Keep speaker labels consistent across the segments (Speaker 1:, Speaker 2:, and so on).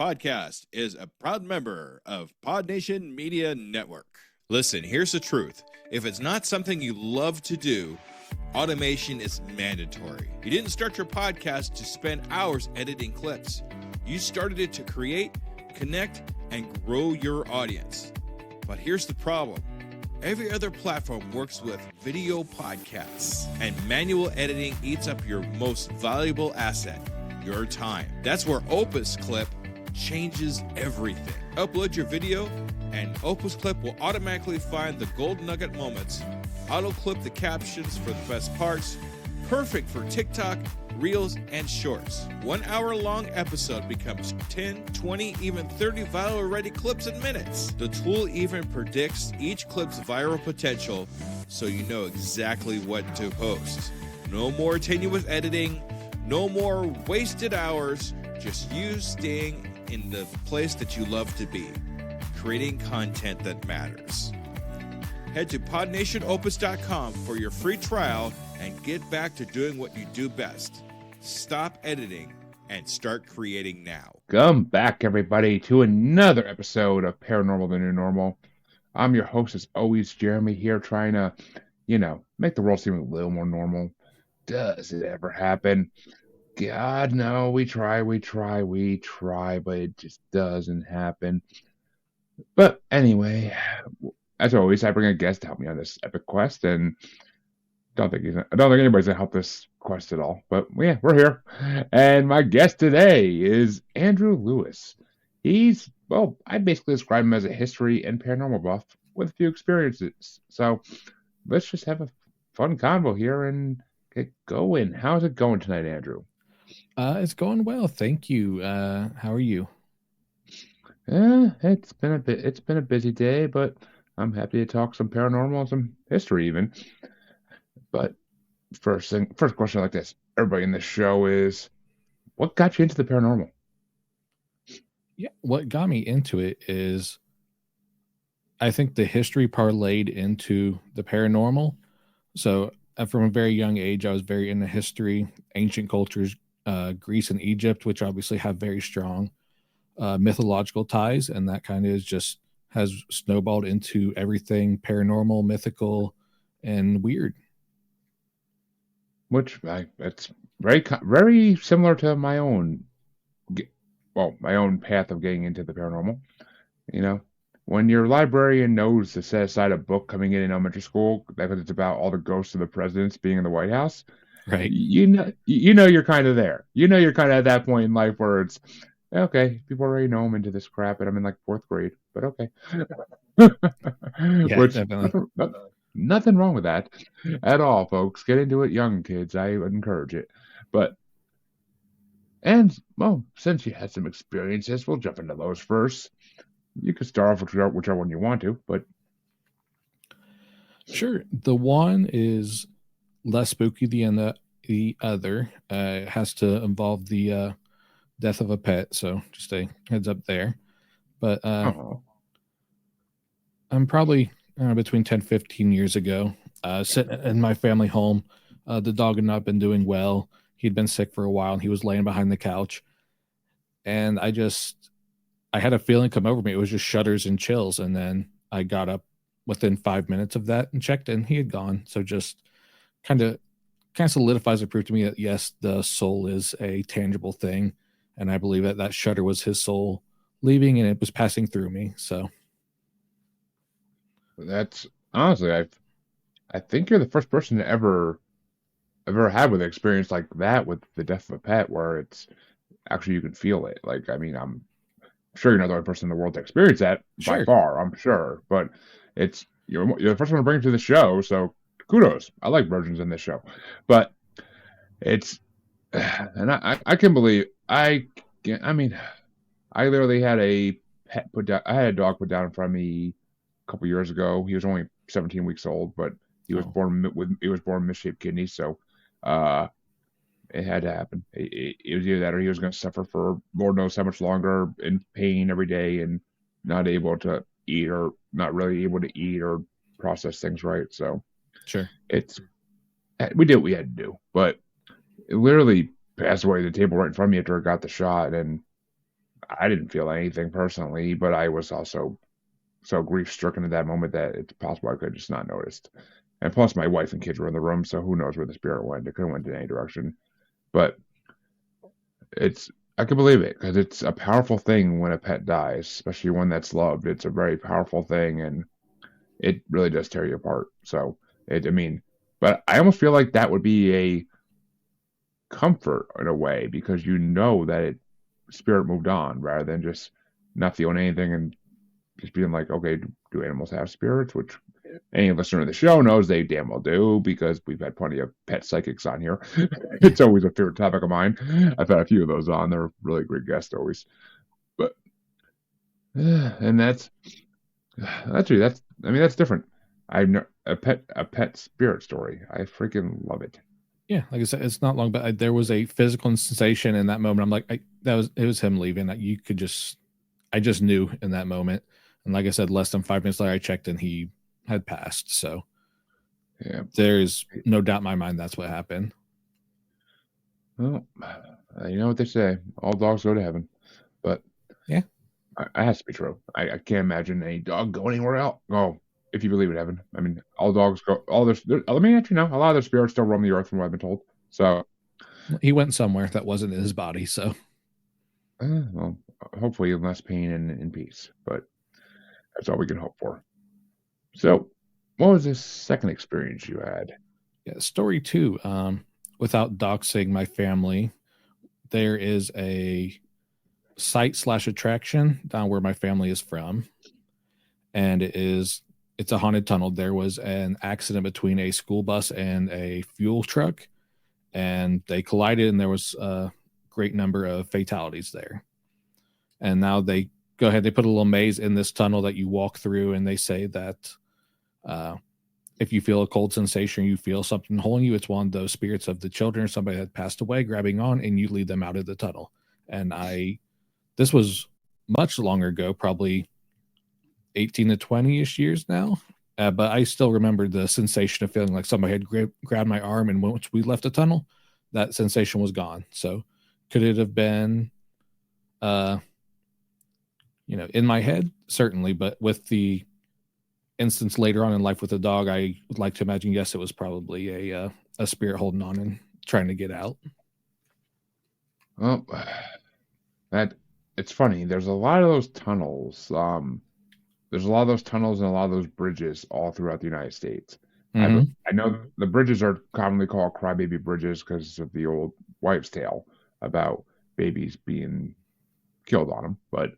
Speaker 1: podcast is a proud member of Pod Nation Media Network. Listen, here's the truth. If it's not something you love to do, automation is mandatory. You didn't start your podcast to spend hours editing clips. You started it to create, connect, and grow your audience. But here's the problem. Every other platform works with video podcasts, and manual editing eats up your most valuable asset, your time. That's where Opus Clip changes everything. Upload your video, and Opus Clip will automatically find the gold nugget moments, auto-clip the captions for the best parts, perfect for TikTok, Reels, and Shorts. 1 hour-long episode becomes 10, 20, even 30 viral-ready clips in minutes. The tool even predicts each clip's viral potential, so you know exactly what to post. No more tenuous editing, no more wasted hours, just you staying in the place that you love to be, creating content that matters. Head to podnationopus.com for your free trial and get back to doing what you do best. Stop editing and start creating now.
Speaker 2: Come back, everybody, to another episode of Paranormal the New Normal. I'm your host, as always, Jeremy, here trying to, make the world seem a little more normal. Does it ever happen? God, no, we try, but it just doesn't happen. But anyway, as always, I bring a guest to help me on this epic quest, and I don't think anybody's gonna help this quest at all. But yeah, we're here, and my guest today is Andrew Lewis. I basically describe him as a history and paranormal buff with a few experiences. So let's just have a fun convo here and get going. How's it going tonight, Andrew?
Speaker 3: It's going well, thank you. How are you?
Speaker 2: It's been a busy day, but I'm happy to talk some paranormal and some history even. But first question like this. Everybody in this show is, what got you into the paranormal?
Speaker 3: Yeah, what got me into it is, I think the history parlayed into the paranormal. So from a very young age, I was very into history, ancient cultures, Greece and Egypt, which obviously have very strong mythological ties, and that kind of has snowballed into everything paranormal, mythical, and weird.
Speaker 2: Which it's very similar to my own path of getting into the paranormal. When your librarian knows to set aside a book coming in elementary school because it's about all the ghosts of the presidents being in the White House,
Speaker 3: right?
Speaker 2: You know you're kind of there. You're kind of at that point in life where it's okay. People already know I'm into this crap, and I'm in like 4th grade. But okay,
Speaker 3: Yeah, definitely.
Speaker 2: Nothing wrong with that at all, folks. Get into it, young kids. I encourage it. Since you had some experiences, we'll jump into those first. You could start off with whichever one you want to, but
Speaker 3: sure. The one is less spooky than the other. It has to involve the death of a pet, so just a heads up there. But I'm probably between 10 15 years ago, sitting in my family home. The dog had not been doing well. He'd been sick for a while, and he was laying behind the couch. And I had a feeling come over me. It was just shudders and chills. And then I got up within 5 minutes of that and checked, and he had gone. So just kind of solidifies the proof to me that, yes, the soul is a tangible thing. And I believe that shudder was his soul leaving, and it was passing through me. So
Speaker 2: that's honestly, I think you're the first person to ever had with an experience like that with the death of a pet, where it's actually you can feel it. Like, I mean, I'm sure you're not the only person in the world to experience that by far. I'm sure, but you're the first one to bring it to the show, so kudos. I like virgins in this show, but it's and I can believe I literally had a pet put down. I had a dog put down in front of me a couple years ago. He was only 17 weeks old, but he was born with misshapen kidneys, so it had to happen. It was either that or he was going to suffer for Lord knows how much longer in pain every day and not able to eat, or not really able to eat or process things right. So
Speaker 3: sure,
Speaker 2: we did what we had to do, but it literally passed away at the table right in front of me after I got the shot, and I didn't feel anything personally, but I was also so grief stricken at that moment that it's possible I could have just not noticed. And plus, my wife and kids were in the room, so who knows where the spirit went? It could have went in any direction. But it's I can believe it because it's a powerful thing when a pet dies, especially one that's loved. It's a very powerful thing, and it really does tear you apart. So I mean, but I almost feel like that would be a comfort in a way because you know that spirit moved on rather than just not feeling anything and just being like, okay, do animals have spirits? Which any listener of the show knows they damn well do because we've had plenty of pet psychics on here. It's always a favorite topic of mine. I've had a few of those on. They're really great guests always. But and that's different. I've a pet spirit story. I freaking love it.
Speaker 3: Yeah, like I said, it's not long, but there was a physical sensation in that moment. I'm like, it was him leaving. That you could I just knew in that moment. And like I said, less than 5 minutes later, I checked and he had passed. So
Speaker 2: yeah,
Speaker 3: there's no doubt in my mind that's what happened.
Speaker 2: Well, you know what they say: all dogs go to heaven. But
Speaker 3: yeah,
Speaker 2: it has to be true. I can't imagine any dog go anywhere else. Oh, if you believe in heaven, I mean, all dogs go. Let me let you know, a lot of their spirits still roam the earth, from what I've been told. So
Speaker 3: he went somewhere that wasn't in his body. So,
Speaker 2: well, hopefully less pain and peace. But that's all we can hope for. So, what was this second experience you had?
Speaker 3: Yeah, story 2. Without doxing my family, there is a site/attraction down where my family is from, and it's a haunted tunnel. There was an accident between a school bus and a fuel truck, and they collided, and there was a great number of fatalities there. And now they go ahead, they put a little maze in this tunnel that you walk through, and they say that if you feel a cold sensation, you feel something holding you, it's one of those spirits of the children or somebody that passed away grabbing on, and you lead them out of the tunnel. And this was much longer ago, probably 18 to 20-ish years now. But I still remember the sensation of feeling like somebody had grabbed my arm, and once we left the tunnel, that sensation was gone. So could it have been, in my head? Certainly. But with the instance later on in life with the dog, I would like to imagine, yes, it was probably a spirit holding on and trying to get out.
Speaker 2: Well, it's funny. There's a lot of those tunnels. There's a lot of those tunnels and a lot of those bridges all throughout the United States.
Speaker 3: Mm-hmm.
Speaker 2: I know the bridges are commonly called crybaby bridges because of the old wives' tale about babies being killed on them, but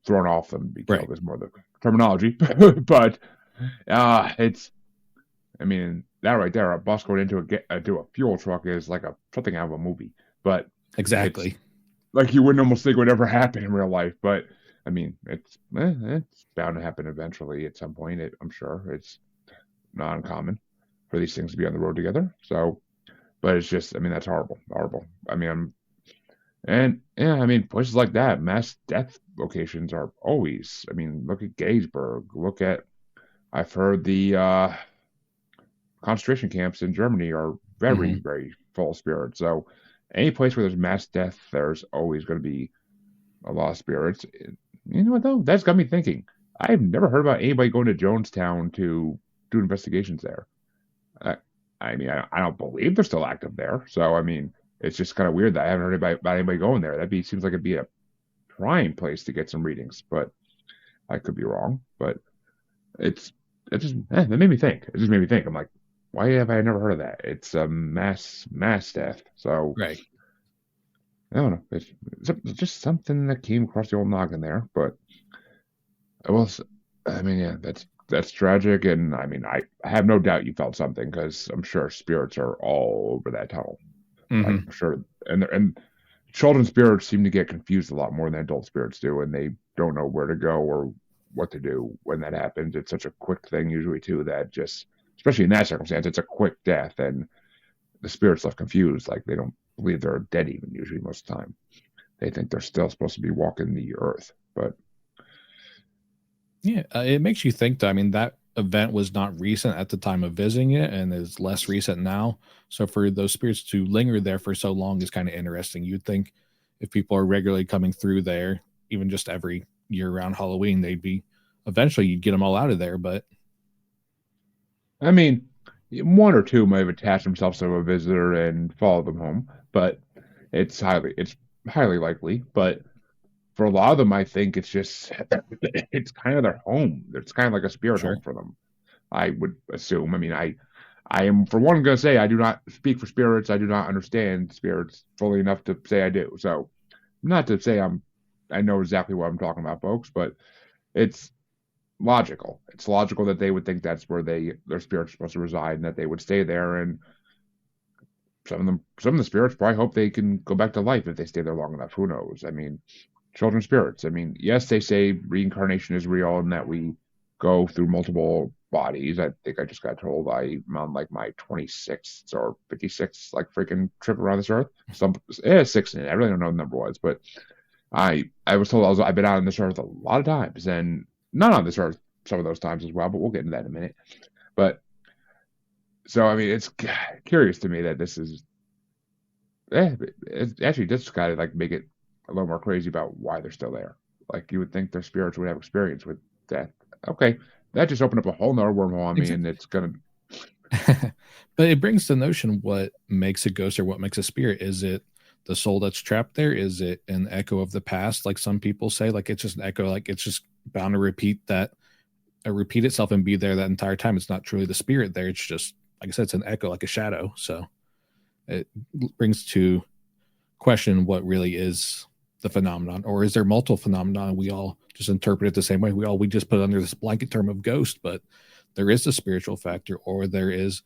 Speaker 2: thrown off them, be killed is more the terminology. But it's, I mean, that right there, a bus going into a fuel truck is like something out of a movie. But
Speaker 3: exactly,
Speaker 2: like you wouldn't almost think it would ever happen in real life. But I mean, it's bound to happen eventually at some point. I'm sure it's not uncommon for these things to be on the road together. So, but it's just, I mean, that's horrible. I mean, places like that, mass death locations are always, I mean, look at Gettysburg. I've heard the concentration camps in Germany are very, very full of spirits. So any place where there's mass death, there's always going to be a lot of spirits. You know what, though? That's got me thinking. I've never heard about anybody going to Jonestown to do investigations there. I mean, I don't believe they're still active there. So, I mean, it's just kind of weird that I haven't heard about anybody going there. Seems like it'd be a prime place to get some readings, but I could be wrong. But that made me think. It just made me think. I'm like, why have I never heard of that? It's a mass death. So,
Speaker 3: right.
Speaker 2: I don't know. It's just something that came across the old noggin there. But that's tragic. And I mean, I have no doubt you felt something because I'm sure spirits are all over that tunnel. I'm sure. And children's spirits seem to get confused a lot more than adult spirits do, and they don't know where to go or what to do when that happens. It's such a quick thing usually too that just, especially in that circumstance, it's a quick death and the spirit's left confused. Like they don't believe they're dead even usually most of the time. They think they're still supposed to be walking the earth. But
Speaker 3: yeah, it makes you think, though. I mean, that event was not recent at the time of visiting it and is less recent now. So for those spirits to linger there for so long is kind of interesting. You'd think if people are regularly coming through there, even just every year around Halloween, eventually you'd get them all out of there. But
Speaker 2: I mean, one or two might have attached themselves to a visitor and followed them home, but it's highly likely. But for a lot of them, I think it's just it's kind of their home. It's kind of like a spirit
Speaker 3: Sure.
Speaker 2: home for them. I would assume. I mean, I am for one going to say I do not speak for spirits. I do not understand spirits fully enough to say I do. So, not to say I know exactly what I'm talking about, folks, but it's logical. It's logical that they would think that's where their spirits are supposed to reside, and that they would stay there. And some of the spirits probably hope they can go back to life if they stay there long enough. Who knows? I mean, children spirits. I mean, yes, they say reincarnation is real and that we go through multiple bodies. I think I just got told I'm on like my 26th or 56th like freaking trip around this earth. Six in it. I really don't know what the number was, but I was told I've been out on this earth a lot of times, and not on this earth some of those times as well, but we'll get into that in a minute. But so I mean, it's curious to me that this is it actually just kind of like make it a little more crazy about why they're still there. Like you would think their spirits would have experience with death. Okay, that just opened up a whole nother wormhole on me, and it's gonna.
Speaker 3: But it brings the notion: what makes a ghost or what makes a spirit? Is it the soul that's trapped there? Is it an echo of the past, like some people say? Like it's just an echo, like it's just bound to repeat itself and be there that entire time. It's not truly the spirit there. It's just, like I said, it's an echo, like a shadow. So it brings to question what really is the phenomenon, or is there multiple phenomena? We all just interpret it the same way. We just put it under this blanket term of ghost, but there is the spiritual factor, or there is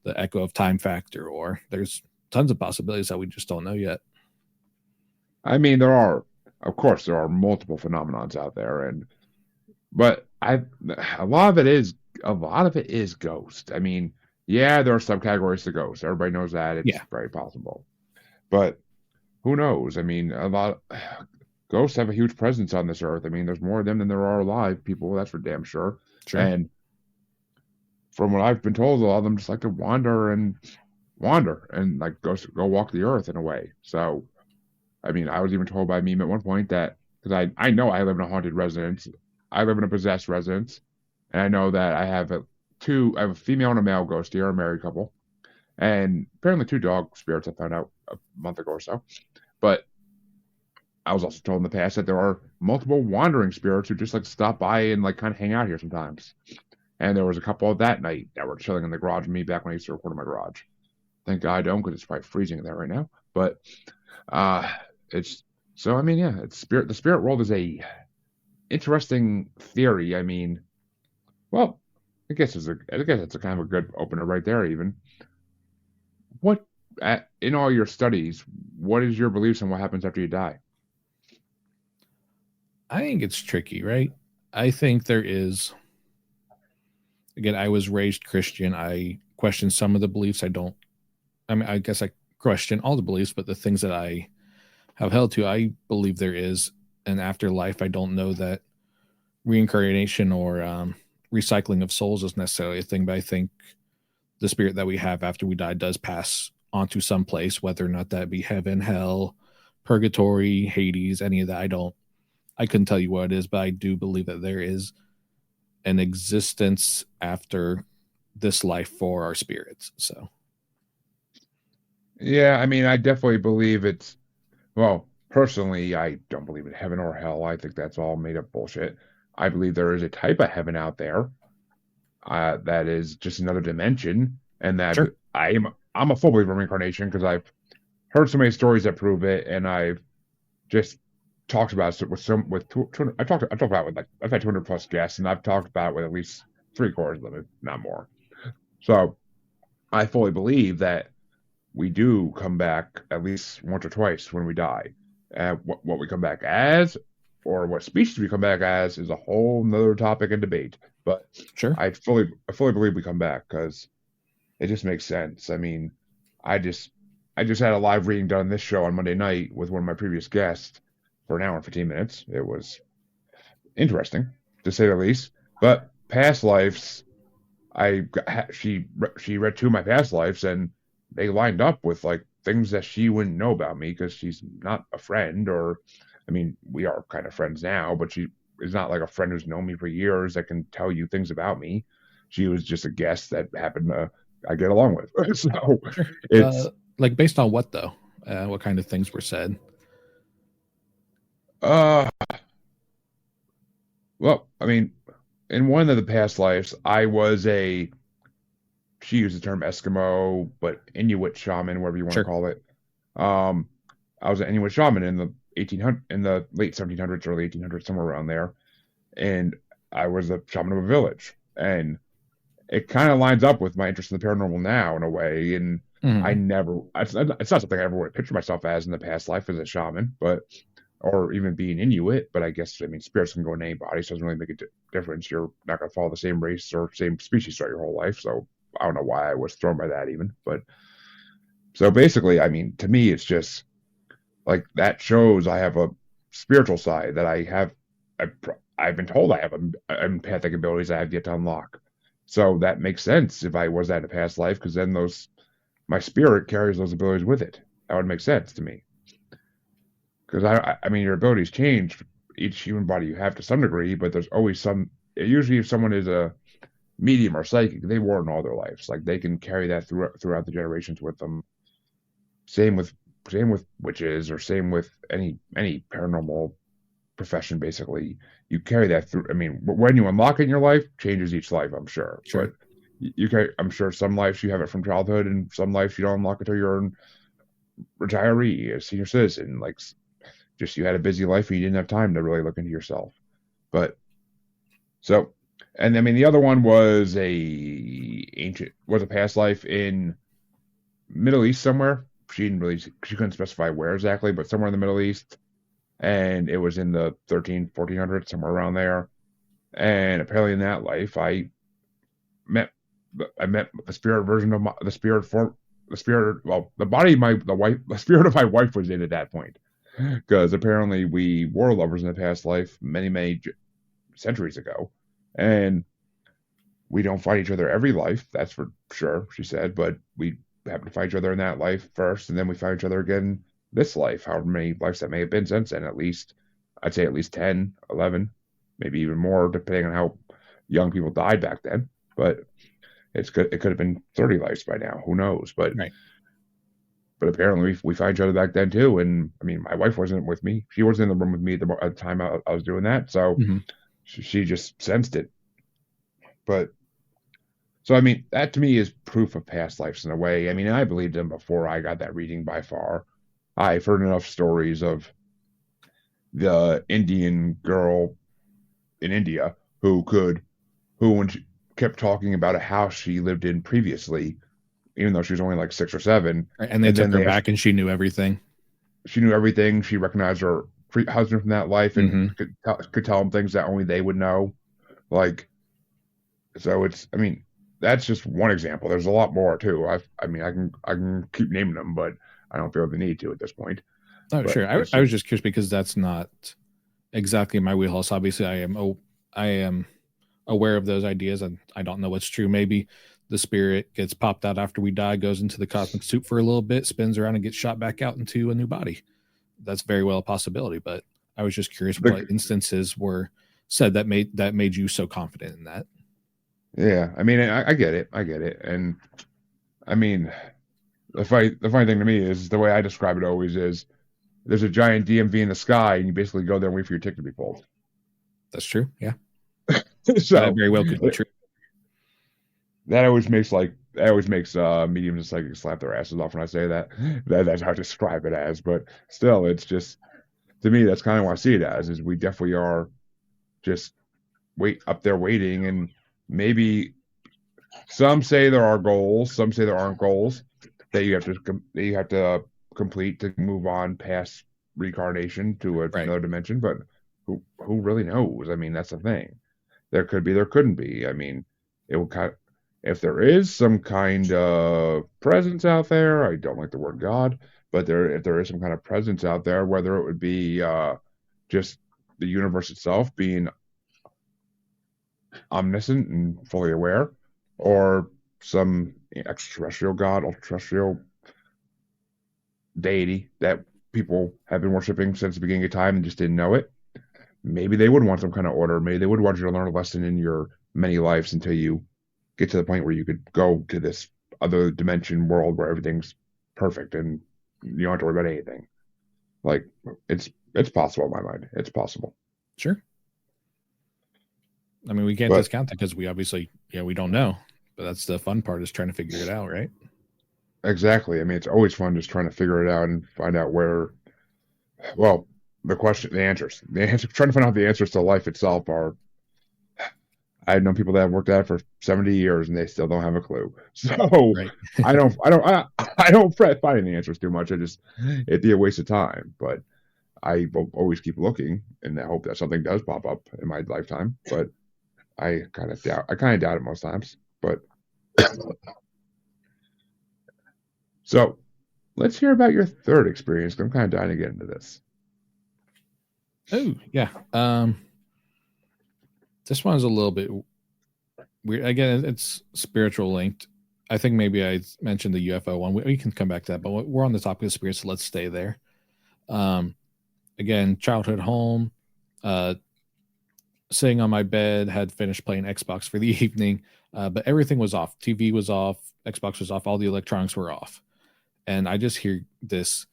Speaker 3: the echo of time factor, or there's tons of possibilities that we just don't know yet.
Speaker 2: I mean, of course, there are multiple phenomenons out there, but a lot of it is ghost. I mean, yeah, there are subcategories to ghost. Everybody knows that. It's very possible, but who knows? I mean, ghosts have a huge presence on this earth. I mean, there's more of them than there are alive people. That's for damn sure. And from what I've been told, a lot of them just like to wander and like go walk the earth in a way. So, I mean, I was even told by a meme at one point that, because I know I live in a haunted residence, I live in a possessed residence, and I know that I have a female and a male ghost here, a married couple, and apparently 2 dog spirits. I found out a month ago or so. But I was also told in the past that there are multiple wandering spirits who just like stop by and like kind of hang out here sometimes. And there was a couple of that night that were chilling in the garage with me back when I used to record in my garage. Thank God I don't, because it's probably freezing in there right now. But it's so I mean, yeah, it's the spirit world is a interesting theory. I mean, well, I guess it's a kind of a good opener right there. Even what in all your studies, what is your beliefs on what happens after you die?
Speaker 3: I think it's tricky, right? I think there is. Again, I was raised Christian. I question some of the beliefs. I guess I question all the beliefs, but the things that I have held to, I believe there is an afterlife. I don't know that reincarnation or recycling of souls is necessarily a thing, but I think the spirit that we have after we die does pass onto some place, whether or not that be heaven, hell, purgatory, Hades, any of that. I couldn't tell you what it is, but I do believe that there is an existence after this life for our spirits. So
Speaker 2: yeah, I mean, I definitely believe well, personally, I don't believe in heaven or hell. I think that's all made up bullshit. I believe there is a type of heaven out there that is just another dimension, and that I'm a full believer in reincarnation, because I've heard so many stories that prove it, and I've just talked about it I've talked about it with, like, I've had 200 plus guests, and I've talked about it with at least 3/4 of them, if not more. So I fully believe that we do come back at least once or twice when we die. What we come back as, or what species we come back as, is a whole nother topic and debate. But I fully believe we come back, because it just makes sense. I mean, I just had a live reading done this show on Monday night with one of my previous guests for an hour and 15 minutes. It was interesting, to say the least. But past lives, she read 2 of my past lives, and they lined up with like things that she wouldn't know about me because she's not a friend, or I mean, we are kind of friends now, but she is not like a friend who's known me for years that can tell you things about me. She was just a guest that happened to I get along with. So
Speaker 3: Sure.
Speaker 2: it's
Speaker 3: Like based on what though? What kind of things were said?
Speaker 2: uh well, I mean, in one of the past lives, I was a she used the term Eskimo, but Inuit shaman, whatever you want to
Speaker 3: Sure.
Speaker 2: call it. Um, I was an Inuit shaman in the 1800 in the late 1700s, early 1800s, somewhere around there, and I was a shaman of a village, and it kind of lines up with my interest in the paranormal now in a way. And I
Speaker 3: Mhm.
Speaker 2: never, it's not something I ever would picture myself as in the past life as a shaman, but or even being Inuit. But I guess I mean spirits can go in any body, so it doesn't really make a difference. You're not going to follow the same race or same species throughout your whole life, so I don't know why I was thrown by that even. But so basically, I mean, to me, it's just like that shows I have a spiritual side that I have. I've been told I have empathic abilities I have yet to unlock. So that makes sense if I was that in a past life, because then those my spirit carries those abilities with it. That would make sense to me. Because I mean, your abilities change each human body you have to some degree, but there's always some. Usually, if someone is a medium or psychic, they warn all their lives. Like they can carry that throughout the generations with them. Same with same with witches, or same with any paranormal profession. Basically, you carry that through. I mean, when you unlock it in your life, changes each life, I'm sure.
Speaker 3: Sure.
Speaker 2: But you can, I'm sure some lives you have it from childhood, and some lives you don't unlock it until you're a retiree, a senior citizen. Like just you had a busy life and you didn't have time to really look into yourself. But so, and I mean, the other one was a past life in Middle East somewhere. She couldn't specify where exactly, but somewhere in the Middle East. And it was in the 1400s, somewhere around there. And apparently in that life, met, I met the spirit version of the spirit form, the spirit, well, the body of the spirit of my wife was in at that point. Because apparently we were lovers in the past life many centuries ago. And we don't find each other every life, that's for sure, she said, but we happen to find each other in that life first, and then we find each other again this life, however many lives that may have been since then, I'd say at least 10, 11, maybe even more, depending on how young people died back then. But it could have been 30 lives by now, who knows? But
Speaker 3: Right.
Speaker 2: but apparently we found each other back then too. And I mean, my wife wasn't with me; she wasn't in the room with me at the time I was doing that, so
Speaker 3: Mhm.
Speaker 2: she just sensed it. But so, I mean, that to me is proof of past lives in a way. I mean, I believed them before I got that reading by far. I've heard enough stories of the Indian girl in India who when she kept talking about a house she lived in previously, even though she was only like 6 or 7,
Speaker 3: Right, and they
Speaker 2: and
Speaker 3: took
Speaker 2: then
Speaker 3: her back, and she knew everything.
Speaker 2: she knew everything. She recognized her husband from that life and
Speaker 3: Mhm.
Speaker 2: could tell them things that only they would know. Like, so I mean, that's just one example. There's a lot more too. I mean, I can keep naming them, but I don't feel the need to at this point.
Speaker 3: Oh,
Speaker 2: But
Speaker 3: sure.
Speaker 2: it's
Speaker 3: I
Speaker 2: just
Speaker 3: was just curious because that's not exactly my wheelhouse. Obviously, I am aware of those ideas, and I don't know what's true. Maybe the spirit gets popped out after we die, goes into the cosmic soup for a little bit, spins around, and gets shot back out into a new body. That's very well a possibility. But I was just curious what
Speaker 2: the
Speaker 3: instances were said that made you so confident in that.
Speaker 2: yeah. I mean, I get it. I get it. And I mean, the funny thing to me is the way I describe it always is there's a giant DMV in the sky, and you basically go there and wait for your ticket to be pulled.
Speaker 3: That's true. Yeah, that
Speaker 2: So
Speaker 3: very well could be true.
Speaker 2: that always makes mediums and psychics slap their asses off when I say that. That's how I describe it as. But still, it's just to me that's kind of what I see it as. Is we definitely are just wait up there waiting, and maybe some say there are goals, some say there aren't goals that you have to complete to move on past reincarnation to
Speaker 3: Right.
Speaker 2: another dimension. But who really knows? I mean, that's the thing. There could be, there couldn't be. I mean, it will kind of, if there is some kind of presence out there, I don't like the word God, but if there is some kind of presence out there, whether it would be just the universe itself being omniscient and fully aware, or some extraterrestrial God, ultra-terrestrial, deity that people have been worshiping since the beginning of time and just didn't know it, maybe they would want some kind of order. Maybe they would want you to learn a lesson in your many lives until you get to the point where you could go to this other dimension world where everything's perfect and you don't have to worry about anything. Like it's possible in my mind. It's possible.
Speaker 3: Sure. I mean, we can't discount it because we obviously, we don't know. But that's the fun part, is trying to figure it out, right?
Speaker 2: Exactly. I mean, it's always fun just trying to figure it out and find out where. Well, the answers, trying to find out the answers to life itself are. I've known people that have worked at it for 70 years and they still don't have a clue. So
Speaker 3: Right.
Speaker 2: I don't fret finding the answers too much. It'd be a waste of time. But I will always keep looking in the hope that something does pop up in my lifetime. But I kind of doubt it most times. But so let's hear about your third experience. I'm kind of dying to get into this.
Speaker 3: Oh, yeah. This one's a little bit weird. Again, it's spiritual linked. I think maybe I mentioned the UFO one. We can come back to that, but we're on the topic of spirits, so let's stay there. Again, childhood home, sitting on my bed, had finished playing Xbox for the evening, but everything was off. TV was off, Xbox was off, all the electronics were off. And I just hear this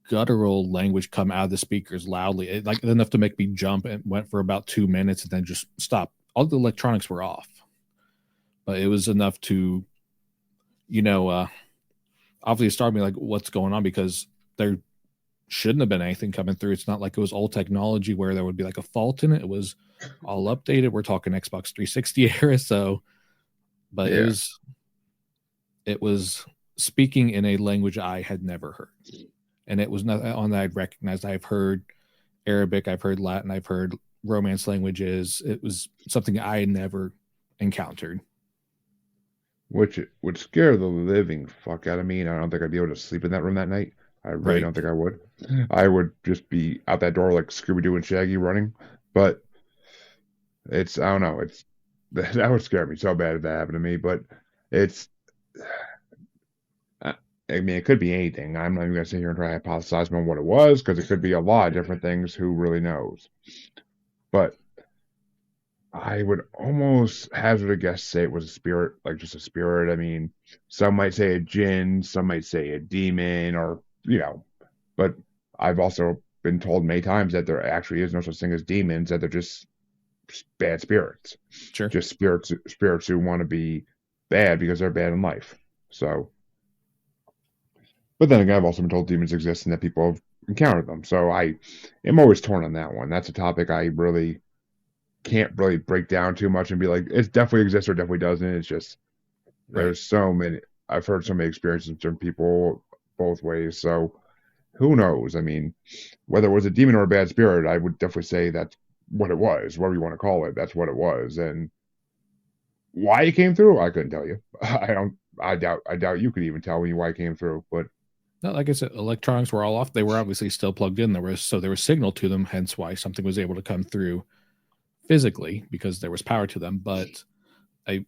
Speaker 3: guttural language come out of the speakers loudly, like enough to make me jump, and went for about 2 minutes and then just stopped. All the electronics were off, but it was enough to, obviously start me like, what's going on? Because there shouldn't have been anything coming through. It's not like it was old technology where there would be like a fault in it. It was all updated. We're talking Xbox 360 era. So, but yeah. It was speaking in a language I had never heard. And it was not on that I'd recognized. I've heard Arabic, I've heard Latin, I've heard Romance languages. It was something I had never encountered.
Speaker 2: Which would scare the living fuck out of me, and I don't think I'd be able to sleep in that room that night. I really don't think I would. I would just be out that door like Scooby-Doo and Shaggy running. But I don't know. That would scare me so bad if that happened to me. But I mean, it could be anything. I'm not even going to sit here and try to hypothesize on what it was, because it could be a lot of different things. Who really knows? But I would almost hazard a guess, say it was a spirit, like just a spirit. I mean, some might say a jinn, some might say a demon, or, but I've also been told many times that there actually is no such thing as demons, that they're just bad spirits.
Speaker 3: Sure.
Speaker 2: Just spirits who want to be bad because they're bad in life. So, but then again, I've also been told demons exist and that people have encountered them. So I am always torn on that one. That's a topic I really can't really break down too much and be like, it definitely exists or definitely doesn't. It's just, there's so many, I've heard so many experiences from people both ways. So who knows? I mean, whether it was a demon or a bad spirit, I would definitely say that's what it was, whatever you want to call it. That's what it was. And why it came through, I couldn't tell you. I doubt you could even tell me why it came through, but
Speaker 3: no, like I said, electronics were all off. They were obviously still plugged in. There was signal to them, hence why something was able to come through physically, because there was power to them. But I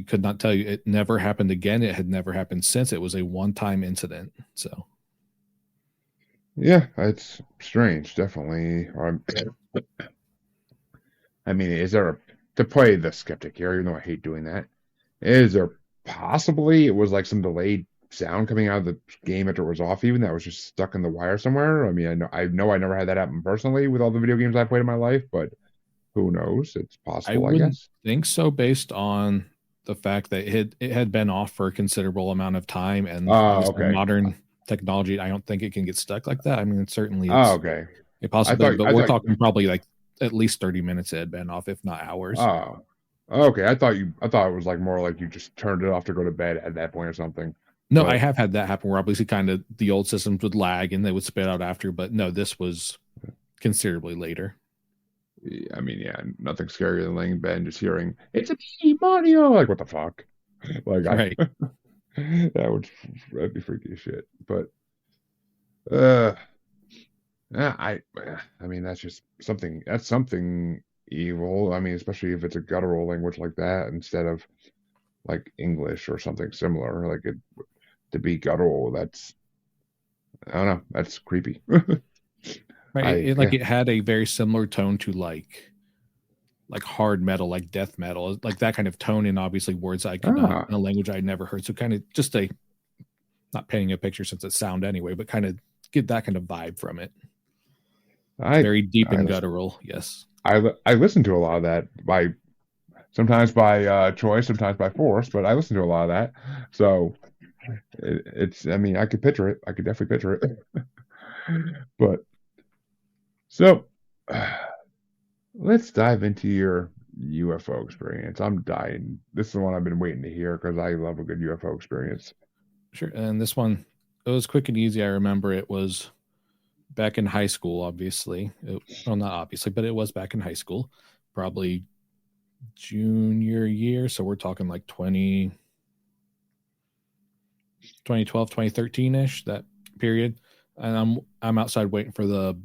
Speaker 3: could not tell you. It never happened again. It had never happened since. It was a one-time incident. So
Speaker 2: yeah, it's strange, definitely. I mean, is there, to play the skeptic here, even though I hate doing that, is there possibly it was like some delayed sound coming out of the game after it was off, even that was just stuck in the wire somewhere? I mean, I know I never had that happen personally with all the video games I played in my life, but who knows? It's possible, I guess.
Speaker 3: Think so, based on the fact that it had been off for a considerable amount of time, and modern technology, I don't think it can get stuck like that. I mean, certainly it's a possibility, but we're talking probably like at least 30 minutes it had been off, if not hours.
Speaker 2: Oh, okay. I thought it was like more like you just turned it off to go to bed at that point or something.
Speaker 3: No, I have had that happen where obviously kind of the old systems would lag and they would spit out after, but no, this was considerably later.
Speaker 2: I mean, yeah, nothing scarier than laying in bed and just hearing, "It's a me, Mario!" Like, what the fuck? Like, that'd be freaky as shit. But, I mean, that's just something. That's something evil. I mean, especially if it's a guttural language like that instead of like English or something similar. Like to be guttural, that's I don't know. That's creepy.
Speaker 3: Right.
Speaker 2: Yeah.
Speaker 3: It had a very similar tone to like hard metal, like death metal, like that kind of tone, and obviously words I could
Speaker 2: Ah,
Speaker 3: in a language I'd never heard. So kind of just a not painting a picture since it's sound anyway, but kind of get that kind of vibe from it. It's
Speaker 2: I
Speaker 3: very deep
Speaker 2: I
Speaker 3: and
Speaker 2: listen.
Speaker 3: guttural. Yes.
Speaker 2: I listen to a lot of that by sometimes by choice, sometimes by force, but I listen to a lot of that. So it's. I mean, I could picture it. I could definitely picture it. But so let's dive into your UFO experience. I'm dying. This is the one I've been waiting to hear because I love a good UFO experience.
Speaker 3: Sure. And this one, it was quick and easy. I remember it was back in high school, obviously. Well, not obviously, but it was back in high school, probably junior year. So we're talking like 2012, 2013 ish, that period. And I'm outside waiting for the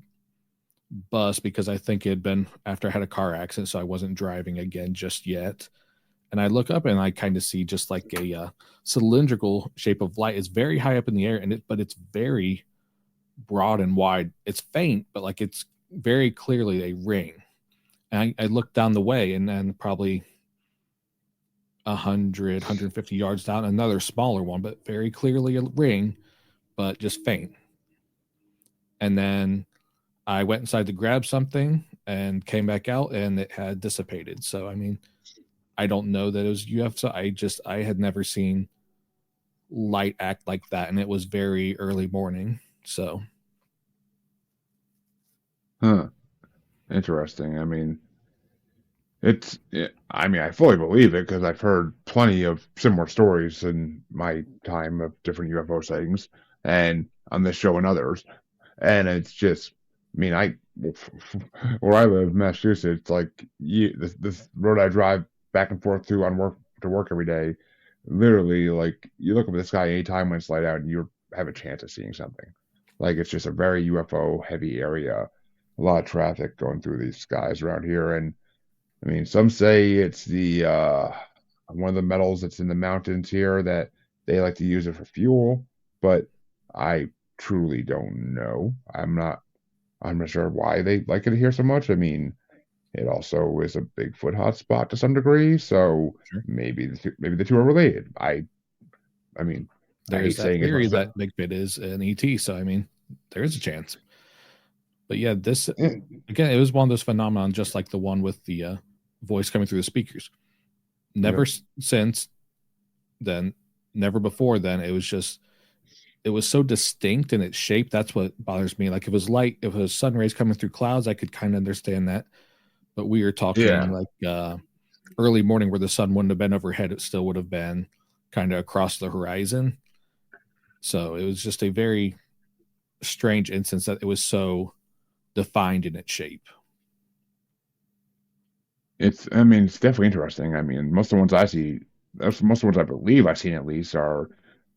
Speaker 3: bus because I think it had been after I had a car accident. So I wasn't driving again just yet. And I look up and I kind of see just like a cylindrical shape of light. It's very high up in the air, but it's very broad and wide. It's faint, but like it's very clearly a ring. And I look down the way, and then probably 150 yards down, another smaller one, but very clearly a ring, but just faint. And then I went inside to grab something and came back out, and it had dissipated. So I mean, I don't know that it was UFO. I had never seen light act like that, and it was very early morning. So
Speaker 2: Huh. Interesting. I mean, I mean, I fully believe it because I've heard plenty of similar stories in my time of different UFO sightings and on this show and others. And it's just, I mean, where I live, Massachusetts, like this road I drive back and forth to work every day, literally, like you look up at the sky anytime when it's light out and you have a chance of seeing something. Like it's just a very UFO heavy area, a lot of traffic going through these skies around here, and I mean, some say it's the one of the metals that's in the mountains here that they like to use it for fuel, but I truly don't know. I'm not sure why they like it here so much. I mean, it also is a Bigfoot hotspot to some degree, so
Speaker 3: sure.
Speaker 2: maybe the two are related. I mean, I
Speaker 3: There's
Speaker 2: hate
Speaker 3: that
Speaker 2: saying as much
Speaker 3: theory
Speaker 2: as
Speaker 3: that Bigfoot is an ET. So I mean, there is a chance. But yeah, this
Speaker 2: that.
Speaker 3: again, it was one of those phenomenon, just like the one with the voice coming through the speakers. Never
Speaker 2: Yep.
Speaker 3: since then, never before then. It was so distinct in its shape. That's what bothers me. Like if it was light, if it was sun rays coming through clouds, I could kind of understand that. But we were talking
Speaker 2: Yeah.
Speaker 3: like early morning where the sun wouldn't have been overhead; it still would have been kind of across the horizon. So it was just a very strange instance that it was so defined in its shape.
Speaker 2: I mean, it's definitely interesting. I mean, most of the ones I see, most of the ones I believe I've seen at least are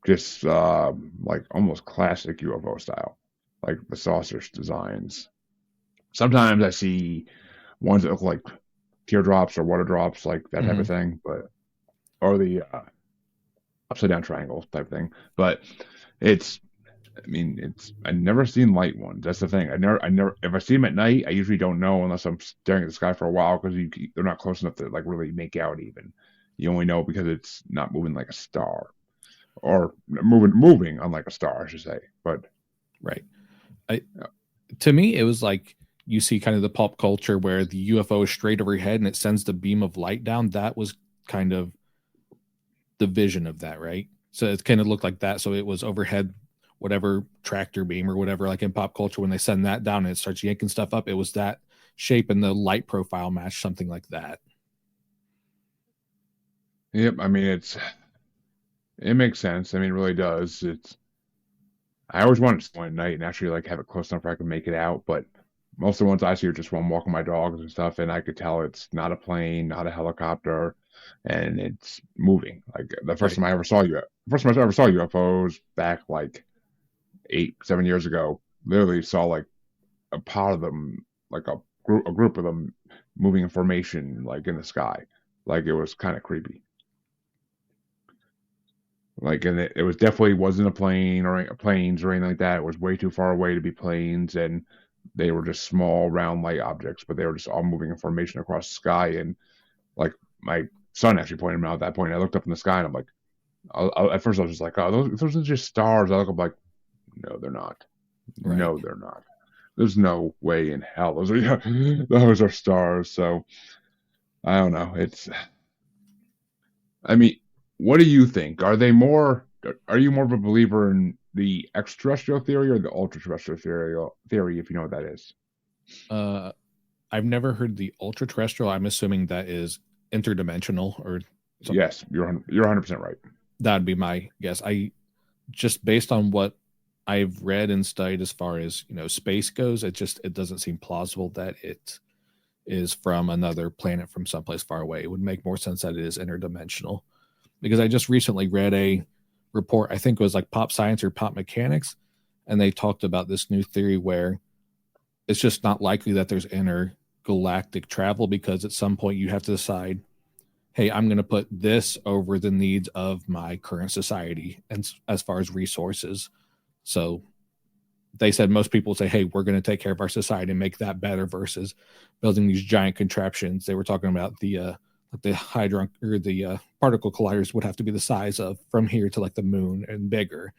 Speaker 2: just like almost classic UFO style, like the saucer designs. Sometimes I see ones that look like teardrops or water drops, like that type of
Speaker 3: Mm-hmm.
Speaker 2: thing, but or the upside down triangle type thing. But it's, I mean, I've never seen light ones. That's the thing. I never, if I see them at night, I usually don't know unless I'm staring at the sky for a while because they're not close enough to like really make out even. You only know because it's not moving like a star or moving unlike a star, I should say. But
Speaker 3: Right. I To me, it was like you see kind of the pop culture where the UFO is straight overhead and it sends the beam of light down. That was kind of the vision of that, right? So it kind of looked like that. So it was overhead, whatever tractor beam or whatever, like in pop culture, when they send that down and it starts yanking stuff up, it was that shape and the light profile match something like that.
Speaker 2: yep, I mean it makes sense. I mean, it really does. I always wanted to see one at night and actually like have it close enough where I can make it out, but most of the ones I see are just when I'm walking my dogs and stuff, and I could tell it's not a plane, not a helicopter, and it's moving. Like
Speaker 3: Right.
Speaker 2: the first time I ever saw UFOs back like 7 years ago. Literally saw like a pod of them, like a group of them moving in formation, like in the sky. Like it was kind of creepy. Like, and it was definitely wasn't a plane or planes or anything like that. It was way too far away to be planes, and they were just small, round, light objects, but they were just all moving in formation across the sky. And like my son actually pointed them out at that point. I looked up in the sky and I'm like, at first I was just like, oh, those are just stars. I look up like, no, they're not.
Speaker 3: Right.
Speaker 2: No, they're not. There's no way in hell those are stars. So I don't know. I mean, what do you think? Are you more of a believer in the extraterrestrial theory or the ultra-terrestrial theory, if you know what that is?
Speaker 3: I've never heard the ultra terrestrial. I'm assuming that is interdimensional or something.
Speaker 2: Yes, you're 100% right.
Speaker 3: That'd be my guess. I just based on what I've read and studied as far as space goes, it doesn't seem plausible that it is from another planet from someplace far away. It would make more sense that it is interdimensional, because I just recently read a report, I think it was like Pop Science or Pop Mechanics, and they talked about this new theory where it's just not likely that there's intergalactic travel, because at some point you have to decide, hey, I'm going to put this over the needs of my current society and as far as resources. So they said most people say, hey, we're going to take care of our society and make that better versus building these giant contraptions. They were talking about the hadron or the particle colliders would have to be the size of from here to like the moon and bigger.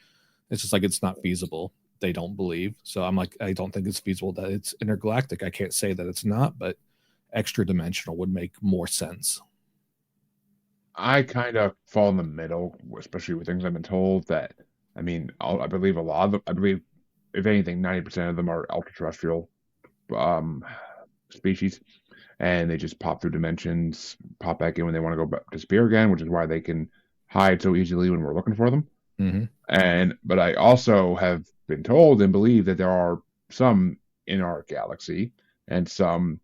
Speaker 3: It's just like, it's not feasible. They don't believe. So I'm like, I don't think it's feasible that it's intergalactic. I can't say that it's not, but extra dimensional would make more sense.
Speaker 2: I kind of fall in the middle, especially with things I've been told that, I mean, I believe a lot of them, I believe, if anything, 90% of them are ultra-terrestrial species, and they just pop through dimensions, pop back in when they want to go disappear again, which is why they can hide so easily when we're looking for them.
Speaker 3: Mm-hmm.
Speaker 2: But I also have been told and believe that there are some in our galaxy and some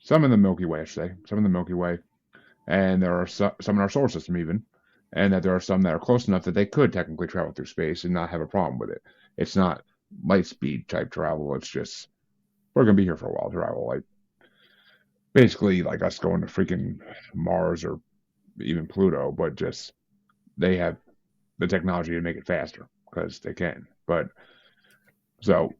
Speaker 2: some in the Milky Way, I should say, some in the Milky Way, and there are some in our solar system even, and that there are some that are close enough that they could technically travel through space and not have a problem with it. It's not light speed type travel. It's just, we're going to be here for a while travel. Like, basically like us going to freaking Mars or even Pluto, but just they have the technology to make it faster because they can. But so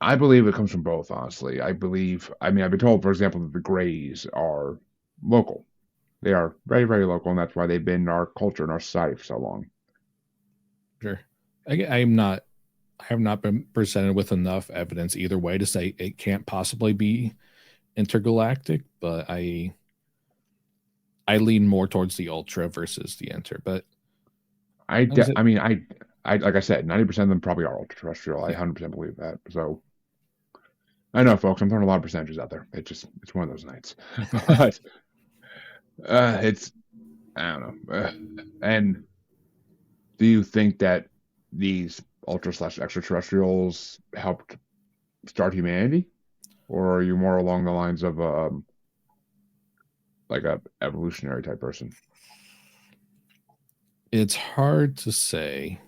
Speaker 2: I believe it comes from both, honestly. I've been told, for example, that the Greys are local. They are very, very local, and that's why they've been in our culture and our society for so long.
Speaker 3: Sure. I have not been presented with enough evidence either way to say it can't possibly be intergalactic, but I lean more towards the ultra versus the inter. But
Speaker 2: like I said, 90% of them probably are ultra terrestrial. I 100% believe that. So I know, folks, I'm throwing a lot of percentages out there. It's one of those nights. But I don't know. And do you think that these ultra/extraterrestrials helped start humanity, or are you more along the lines of like a evolutionary type person?
Speaker 3: It's hard to say.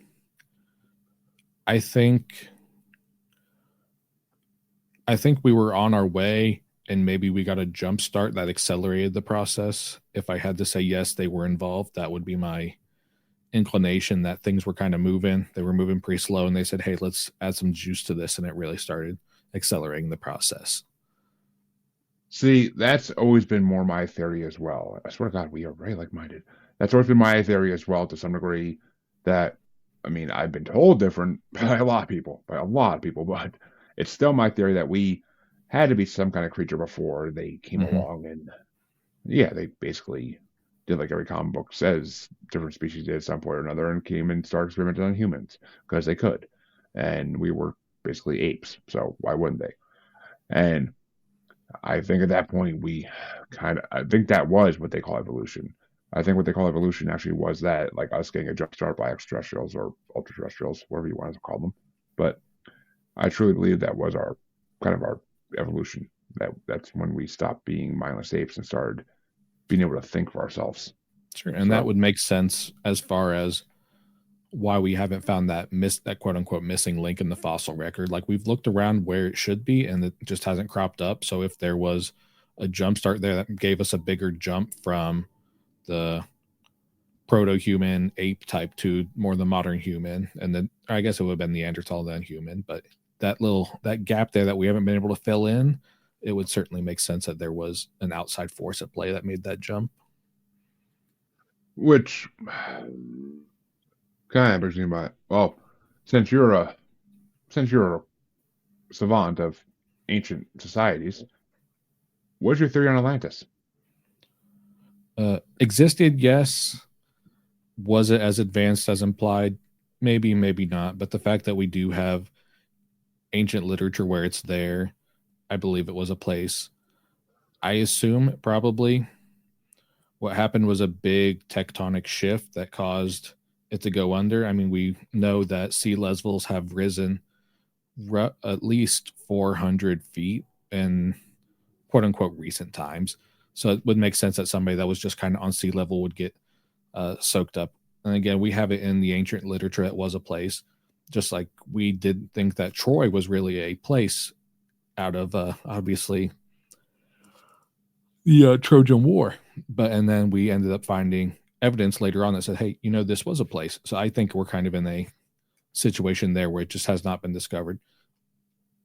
Speaker 3: I think we were on our way, and maybe we got a jump start that accelerated the process. If I had to say yes, they were involved, that would be my inclination, that things were kind of moving. They were moving pretty slow, and they said, hey, let's add some juice to this, and it really started accelerating the process.
Speaker 2: See, that's always been more my theory as well. I swear to God, we are very like-minded. That's always been my theory as well, to some degree. That, I mean, I've been told different by a lot of people, but it's still my theory that we had to be some kind of creature before they came along, and yeah, they basically did like every comic book says different species did at some point or another, and came and started experimenting on humans because they could, and we were basically apes, so why wouldn't they? And I think at that point I think that was what they call evolution. I think what they call evolution actually was that, like, us getting a jump start by extraterrestrials or ultra-terrestrials, whatever you want to call them. But I truly believe that was our evolution. That's when we stopped being mindless apes and started being able to think for ourselves.
Speaker 3: Sure, and that would make sense as far as why we haven't found that quote unquote missing link in the fossil record. Like, we've looked around where it should be, and it just hasn't cropped up. So if there was a jump start there that gave us a bigger jump from the proto-human ape type to more the modern human, and then I guess it would have been Neanderthal then human, but that gap there that we haven't been able to fill in, it would certainly make sense that there was an outside force at play that made that jump.
Speaker 2: Which kind of brings me by, well, since you're a savant of ancient societies, what's your theory on Atlantis?
Speaker 3: Existed, yes. Was it as advanced as implied? Maybe, maybe not. But the fact that we do have ancient literature where it's there, I believe it was a place. I assume probably what happened was a big tectonic shift that caused it to go under. I mean, we know that sea levels have risen at least 400 feet in quote unquote recent times. So it would make sense that somebody that was just kind of on sea level would get soaked up. And again, we have it in the ancient literature. It was a place, just like we didn't think that Troy was really a place out of obviously the Trojan War. And then we ended up finding evidence later on that said, hey, this was a place. So I think we're kind of in a situation there where it just has not been discovered.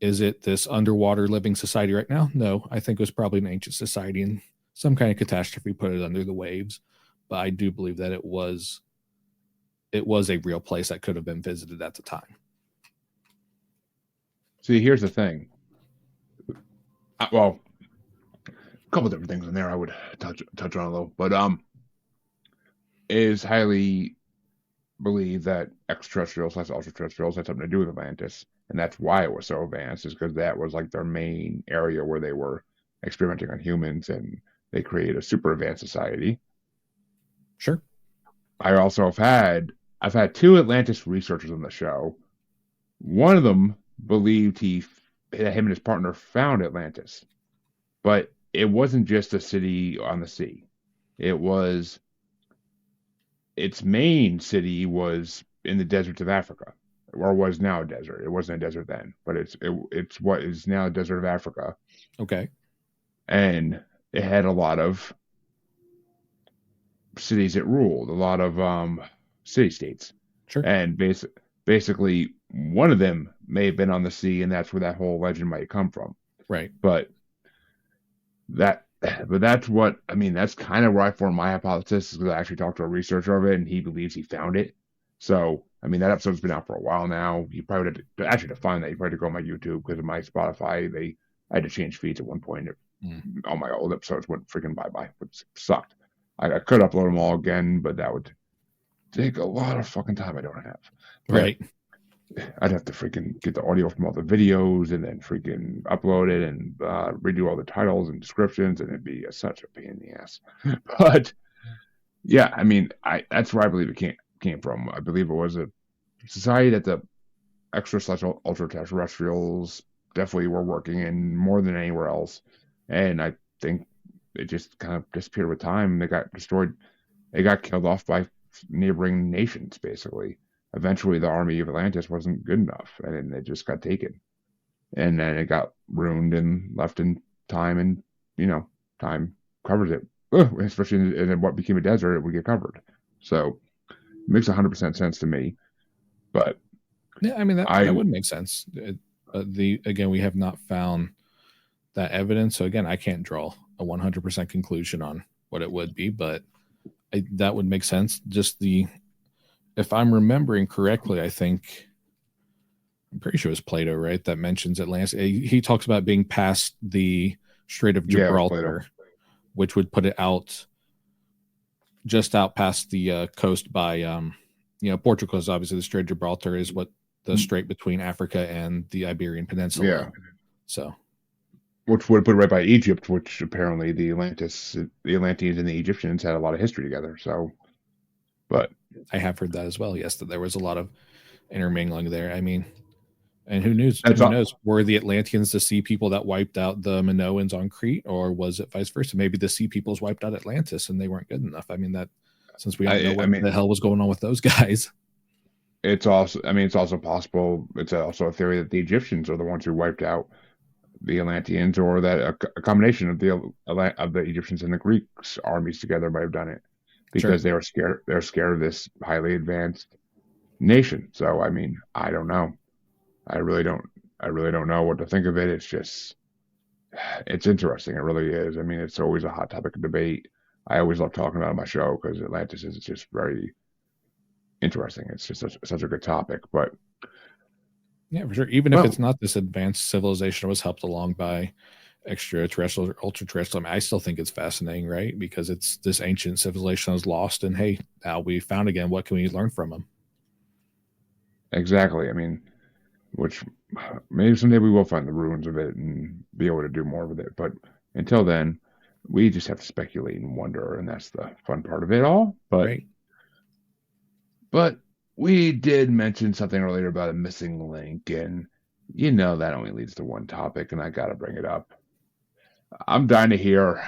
Speaker 3: Is it this underwater living society right now? No, I think it was probably an ancient society and some kind of catastrophe put it under the waves. But I do believe that it was a real place that could have been visited at the time.
Speaker 2: See, here's the thing. Well, a couple different things in there I would touch on a little, but it is highly believed that extraterrestrials / ultra-terrestrials had something to do with Atlantis, and that's why it was so advanced, is because that was like their main area where they were experimenting on humans, and they created a super advanced society.
Speaker 3: Sure.
Speaker 2: I also I've had two Atlantis researchers on the show. One of them believed him and his partner found Atlantis, but it wasn't just a city on the sea. Its main city was in the deserts of Africa, or was now a desert. It wasn't a desert then, but it's what is now the desert of Africa.
Speaker 3: Okay.
Speaker 2: And it had a lot of cities it ruled, a lot of city-states.
Speaker 3: Sure.
Speaker 2: And basically, one of them may have been on the sea, and that's where that whole legend might come from.
Speaker 3: Right.
Speaker 2: But that's what, I mean, that's kind of where I formed my hypothesis, because I actually talked to a researcher of it, and he believes he found it. So, I mean, that episode's been out for a while now. You probably had to, actually to find that, you probably had to go on my YouTube, because of my Spotify, I had to change feeds at one point. All my old episodes went freaking bye-bye, which sucked. I could upload them all again, but that would take a lot of fucking time I don't have.
Speaker 3: Right.
Speaker 2: I'd have to freaking get the audio from all the videos and then freaking upload it and redo all the titles and descriptions, and it'd be such a pain in the ass. But yeah, I mean, that's where I believe it came from. I believe it was a society that the extra/ultra-terrestrials definitely were working in more than anywhere else, and I think it just kind of disappeared with time. They got destroyed. They got killed off by neighboring nations, basically. Eventually, the army of Atlantis wasn't good enough, and then it just got taken. And then it got ruined and left in time, and, time covers it. Especially in what became a desert, it would get covered. So it makes 100% sense to me. But
Speaker 3: yeah, I mean, that would make sense. Again, we have not found that evidence. So again, I can't draw a 100% conclusion on what it would be, but that would make sense. Just if I'm remembering correctly, I'm pretty sure it was Plato, right, that mentions Atlantis. He talks about being past the Strait of Gibraltar, which would put it just out past the coast by, Portugal, because obviously the Strait of Gibraltar is what the strait between Africa and the Iberian Peninsula.
Speaker 2: Yeah.
Speaker 3: So,
Speaker 2: which would put it right by Egypt, which apparently the Atlanteans and the Egyptians had a lot of history together. So, but
Speaker 3: I have heard that as well. Yes, that there was a lot of intermingling there. I mean, and who knows? Were the Atlanteans the sea people that wiped out the Minoans on Crete, or was it vice versa? Maybe the sea peoples wiped out Atlantis and they weren't good enough. I mean, since we don't know what the hell was going on with those guys.
Speaker 2: It's also possible. It's also a theory that the Egyptians are the ones who wiped out the Atlanteans, or that a combination of the Egyptians and the Greeks armies together might have done it, because they were scared. They're scared of this highly advanced nation. So I mean, I don't know. I really don't know what to think of it. It's interesting. It really is. I mean, it's always a hot topic of debate. I always love talking about it on my show because Atlantis is just very interesting. It's just such a good topic. But
Speaker 3: yeah, for sure. Even if it's not this advanced civilization, it was helped along by extraterrestrial or ultra-terrestrial. I mean, I still think it's fascinating, right? Because it's this ancient civilization was lost, and hey, now we found again. What can we learn from them?
Speaker 2: Exactly. I mean, which maybe someday we will find the ruins of it and be able to do more with it. But until then, we just have to speculate and wonder, and that's the fun part of it all. But we did mention something earlier about a missing link, and that only leads to one topic, and I gotta bring it up. I'm dying to hear,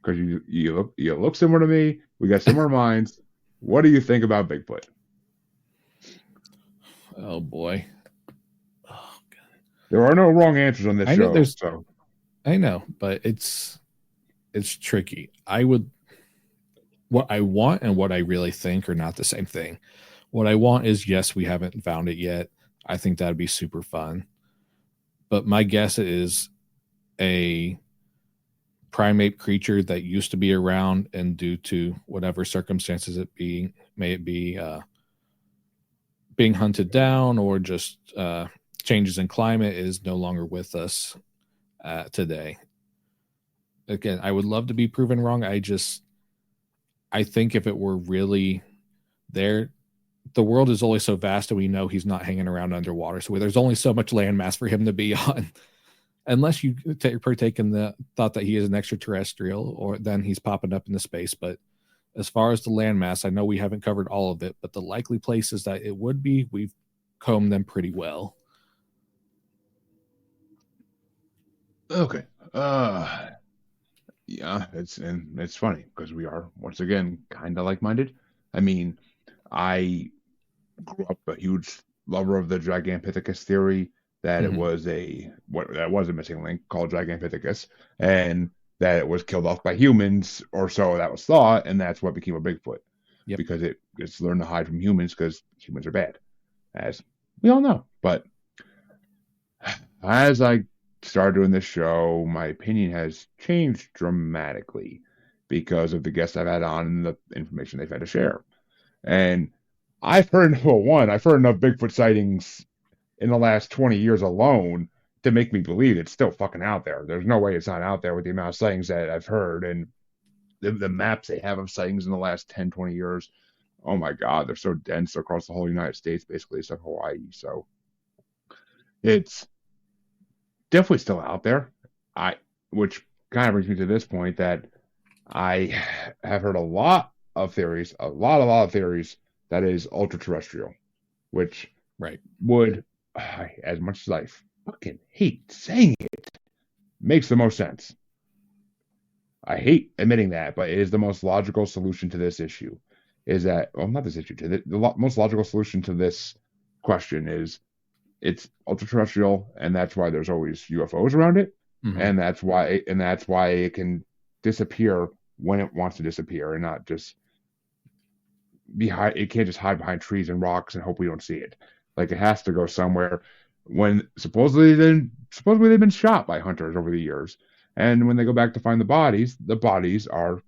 Speaker 2: because you look similar to me. We got similar minds. What do you think about Bigfoot?
Speaker 3: Oh boy.
Speaker 2: Oh, God. There are no wrong answers on this show.
Speaker 3: I know, but it's tricky. What I want and what I really think are not the same thing. What I want is, yes, we haven't found it yet. I think that'd be super fun. But my guess is a primate creature that used to be around, and due to whatever circumstances being hunted down, or just changes in climate, is no longer with us today. Again, I would love to be proven wrong. I think if it were really there, the world is only so vast, and we know he's not hanging around underwater. So there's only so much landmass for him to be on. Unless you partake in the thought that he is an extraterrestrial, or then he's popping up into space. But as far as the landmass, I know we haven't covered all of it, but the likely places that it would be, we've combed them pretty well.
Speaker 2: Okay. Yeah, it's funny because we are, once again, kind of like-minded. I mean, I grew up a huge lover of the Gigantopithecus theory, that it was a missing link called Gigantopithecus, and that it was killed off by humans, or so that was thought, and that's what became a Bigfoot. Yep. Because it's learned to hide from humans because humans are bad, as we all know. But as I started doing this show, my opinion has changed dramatically because of the guests I've had on and the information they've had to share. And I've heard enough Bigfoot sightings in the last 20 years alone to make me believe it's still fucking out there. There's no way it's not out there with the amount of sightings that I've heard, and the maps they have of sightings in the last 10, 20 years. Oh my God, they're so dense across the whole United States, basically, except Hawaii. So it's definitely still out there. Which kind of brings me to this point, that I have heard a lot of theories, a lot of theories, that is ultra-terrestrial, which would, as much as I fucking hate saying it, makes the most sense. I hate admitting that, but it is the most logical solution to this issue. Not this issue, to the most logical solution to this question is, it's ultra-terrestrial, and that's why there's always UFOs around it, and that's why it can disappear when it wants to disappear, and not just it can't just hide behind trees and rocks and hope we don't see it. Like, it has to go somewhere. When supposedly they've been shot by hunters over the years, and when they go back to find the bodies are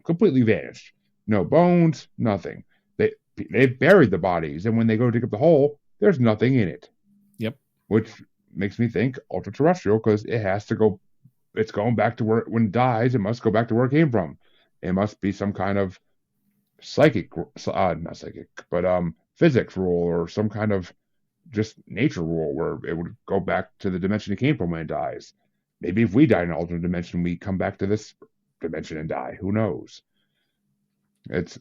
Speaker 2: completely vanished. No bones, nothing. They've buried the bodies, and when they go dig up the hole, there's nothing in it.
Speaker 3: Yep.
Speaker 2: Which makes me think ultra-terrestrial, because it has to go. It's going back to where, when it dies, it must go back to where it came from. It must be some kind of not psychic, but physics rule, or some kind of just nature rule, where it would go back to the dimension it came from when it dies. Maybe if we die in an alternate dimension, we come back to this dimension and die. Who knows? It's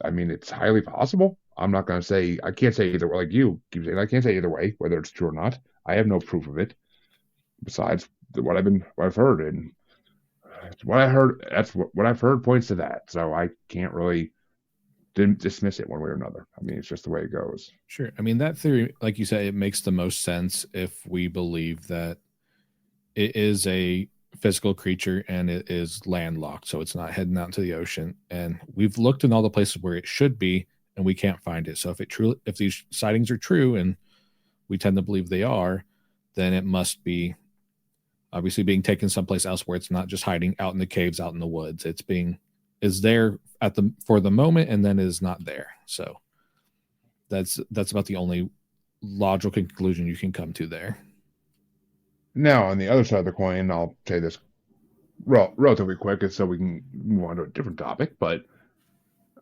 Speaker 2: highly possible. I'm not going to say, I can't say either way, like you keep saying, I can't say either way, whether it's true or not. I have no proof of it, besides what I've heard, and what I heard, that's what I've heard points to that. So I can't really dismiss it one way or another. I mean, it's just the way it goes.
Speaker 3: Sure. I mean, that theory, like you say, it makes the most sense if we believe that it is a physical creature and it is landlocked, so it's not heading out into the ocean. And we've looked in all the places where it should be, and we can't find it. So if these sightings are true, and we tend to believe they are, then it must be obviously being taken someplace else where it's not just hiding out in the caves, out in the woods. Is there for the moment, and then is not there. So that's about the only logical conclusion you can come to there.
Speaker 2: Now, on the other side of the coin, I'll say this relatively quick, so we can move on to a different topic. But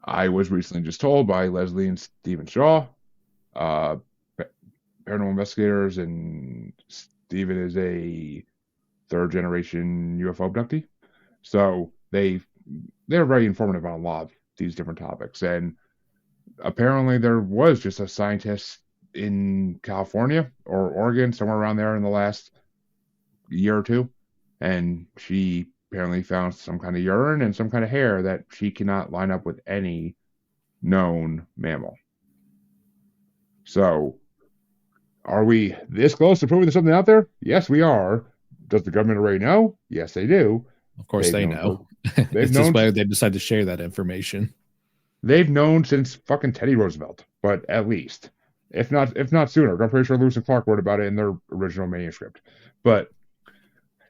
Speaker 2: I was recently just told by Leslie and Stephen Shaw, paranormal investigators, and Stephen is a third-generation UFO abductee. So they're very informative on a lot of these different topics. And apparently there was just a scientist in California or Oregon, somewhere around there in the last year or two, and she apparently found some kind of urine and some kind of hair that she cannot line up with any known mammal. So, are we this close to proving there's something out there? Yes, we are. Does the government already know? Yes, they do.
Speaker 3: Of course, they know.
Speaker 2: They've
Speaker 3: It's
Speaker 2: known.
Speaker 3: just why they decide to share that information.
Speaker 2: They've known since fucking Teddy Roosevelt, but at least, if not sooner. I'm pretty sure Lewis and Clark wrote about it in their original manuscript. But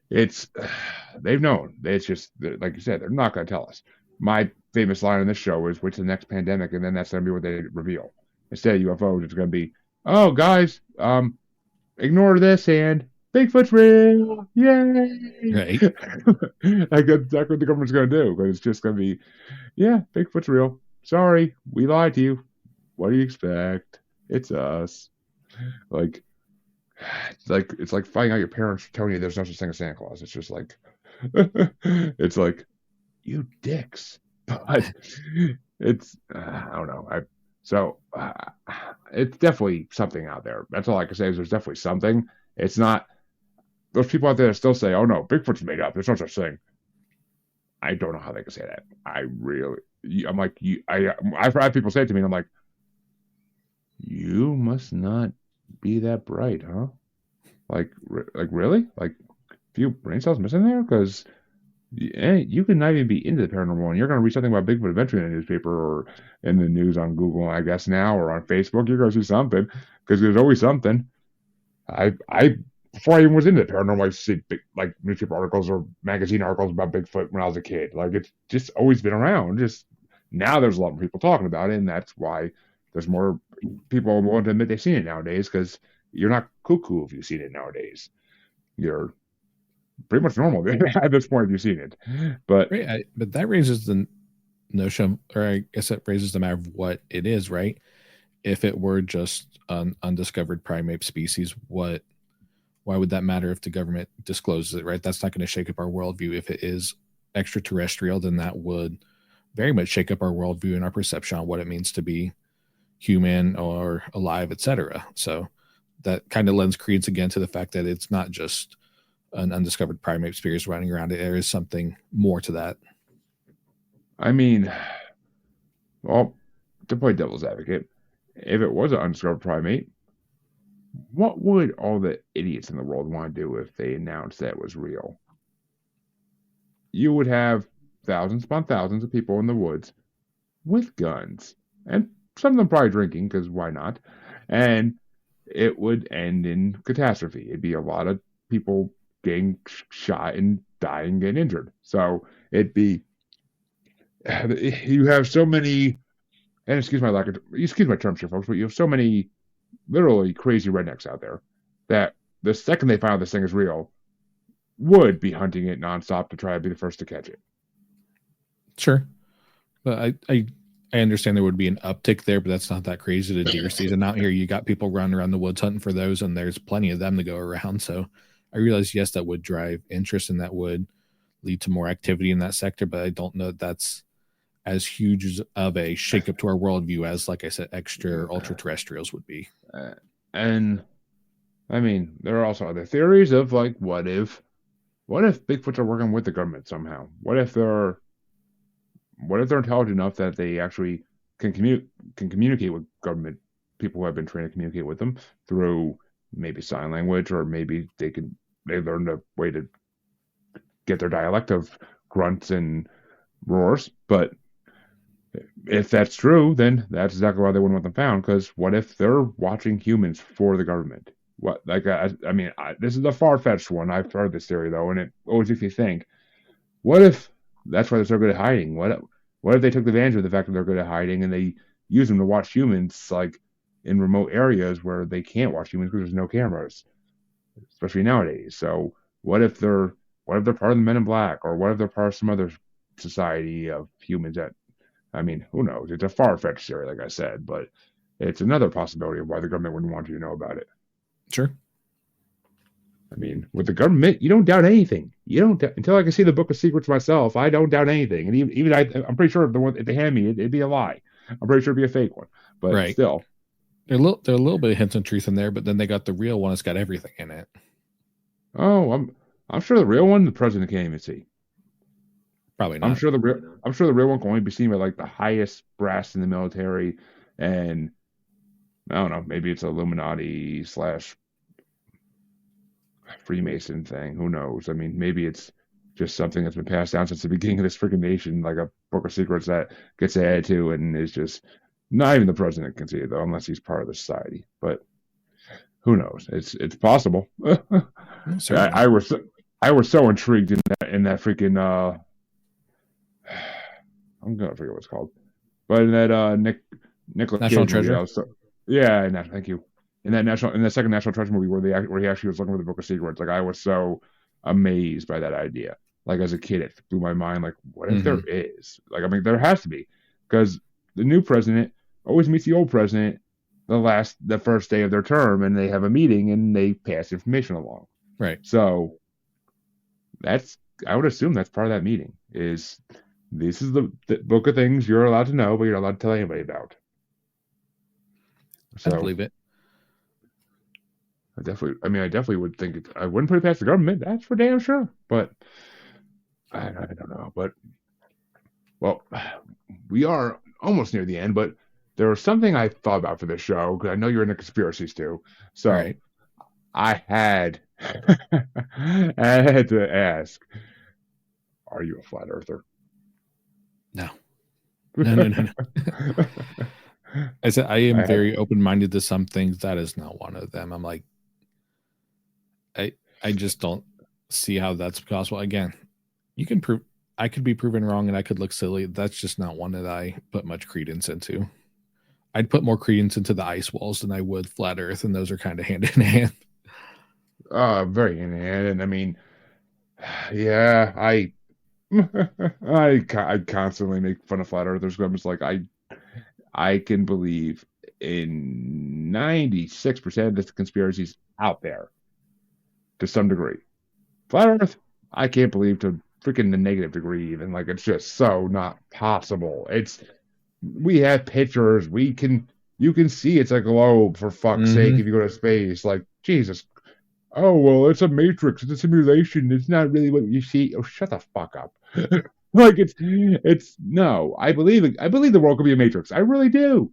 Speaker 2: they've known. It's just, like you said, they're not going to tell us. My famous line on this show is, "What's the next pandemic?" And then that's going to be what they reveal. Instead of UFOs, it's going to be, "Oh, guys, ignore this and Bigfoot's real, yay!"
Speaker 3: Right.
Speaker 2: Like that's exactly what the government's going to do. But it's just going to be, "Yeah, Bigfoot's real. Sorry, we lied to you. What do you expect? It's us." It's like finding out your parents telling you there's no such thing as Santa Claus. It's just like, it's like, you dicks. But it's, I don't know. It's definitely something out there. That's all I can say is there's definitely something. It's not, those people out there that still say, "Oh no, Bigfoot's made up. There's no such thing." I don't know how they can say that. I'm like, I've had people say it to me, and I'm like, you must not be that bright, huh? Like really? Like, a few brain cells missing there? Because you could not even be into the paranormal, and you're going to read something about Bigfoot eventually in the newspaper or in the news on Google, I guess now, or on Facebook. You're going to see something, because there's always something. Before I even was into the paranormal, I used to see like newspaper articles or magazine articles about Bigfoot when I was a kid. Like, it's just always been around. Just now there's a lot more people talking about it, and that's why there's more people willing to admit they've seen it nowadays, because you're not cuckoo if you've seen it nowadays. You're pretty much normal at this point if you've seen it. But
Speaker 3: but that raises the notion, or I guess it raises the matter of what it is, right? If it were just an undiscovered primate species, why would that matter if the government discloses it, right? That's not going to shake up our worldview. If it is extraterrestrial, then that would very much shake up our worldview and our perception on what it means to be human or alive, etc. So that kind of lends credence again to the fact that it's not just an undiscovered primate species running around. There is something more to that.
Speaker 2: I mean, well, to play devil's advocate, if it was an undiscovered primate, what would all the idiots in the world want to do if they announced that it was real? You would have thousands upon thousands of people in the woods with guns, and some of them probably drinking, because why not? And it would end in catastrophe. It'd be a lot of people getting shot and dying, getting injured. So it'd be, you have so many, and excuse my terms here, folks, but you have so many literally crazy rednecks out there that the second they find out this thing is real, would be hunting it nonstop to try to be the first to catch it.
Speaker 3: Sure. But I understand there would be an uptick there, but that's not that crazy. The deer season out here, you got people running around the woods hunting for those, and there's plenty of them to go around. So I realize, yes, that would drive interest and that would lead to more activity in that sector, but I don't know that that's as huge of a shakeup to our worldview as, like I said, extra ultra terrestrials would be.
Speaker 2: And I mean, there are also other theories of like, what if Bigfoots are working with the government somehow? What if they're intelligent enough that they actually can communicate with government people who have been trained to communicate with them through maybe sign language, or maybe they can they learned a way to get their dialect of grunts and roars. But if that's true, then that's exactly why they wouldn't want them found. Because what if they're watching humans for the government? What, like, this is a far-fetched one. I've heard this theory though, and it always makes me think: what if that's why they're so good at hiding? What if they took advantage of the fact that they're good at hiding and they use them to watch humans, like in remote areas where they can't watch humans because there's no cameras, especially nowadays? So what if they're part of the Men in Black, or what if they're part of some other society of humans that, I mean, who knows? It's a far-fetched theory, like I said, but it's another possibility of why the government wouldn't want you to know about it.
Speaker 3: Sure.
Speaker 2: I mean, with the government, you don't doubt anything. You don't until I can see the Book of Secrets myself. I don't doubt anything, and even I'm pretty sure if they hand me it, it'd be a lie. I'm pretty sure it'd be a fake one, but
Speaker 3: right.
Speaker 2: Still,
Speaker 3: there are a little bit of hints of truth in there, but then they got the real one. It's got everything in it.
Speaker 2: Oh, I'm sure the real one the president can't even see.
Speaker 3: Probably not.
Speaker 2: I'm sure the real one can only be seen by like the highest brass in the military, and I don't know, maybe it's Illuminati / Freemason thing. Who knows? I mean, maybe it's just something that's been passed down since the beginning of this freaking nation, like a Book of Secrets that gets added to, and is just not even the president can see it though, unless he's part of the society. But who knows? It's possible. I was so intrigued in that freaking I'm gonna forget what it's called, but in that Nicolas
Speaker 3: National
Speaker 2: Cage
Speaker 3: Treasure.
Speaker 2: Movie, thank you. In the second National Treasure movie where he actually was looking for the Book of Secrets, like I was so amazed by that idea. Like as a kid, it blew my mind. Like, what if there is? Like, I mean, there has to be, because the new president always meets the old president the first day of their term, and they have a meeting and they pass information along.
Speaker 3: Right.
Speaker 2: So I would assume that's part of that meeting. This is the book of things you're allowed to know, but you're not allowed to tell anybody about. So
Speaker 3: I believe it.
Speaker 2: I definitely would think I wouldn't put it past the government. That's for damn sure. But I don't know. But well, we are almost near the end. But there was something I thought about for this show, because I know you're into conspiracies too. So
Speaker 3: right.
Speaker 2: I had to ask: are you a flat earther?
Speaker 3: No. No. I said I am very open-minded to some things. That is not one of them. I'm like, I just don't see how that's possible. Again, you can prove I could be proven wrong and I could look silly. That's just not one that I put much credence into. I'd put more credence into the ice walls than I would flat Earth, and those are kind of hand in hand.
Speaker 2: Very hand in hand. And I mean, yeah, I constantly make fun of flat earthers. I'm just like, I can believe in 96% of the conspiracies out there to some degree. Flat Earth, I can't believe to freaking the negative degree even. Like, it's just so not possible. We have pictures. You can see it's a globe, for fuck's sake, if you go to space. Like, Jesus. Oh, well, it's a matrix. It's a simulation. It's not really what you see. Oh, shut the fuck up. Like, it's no. I believe the world could be a matrix. I really do.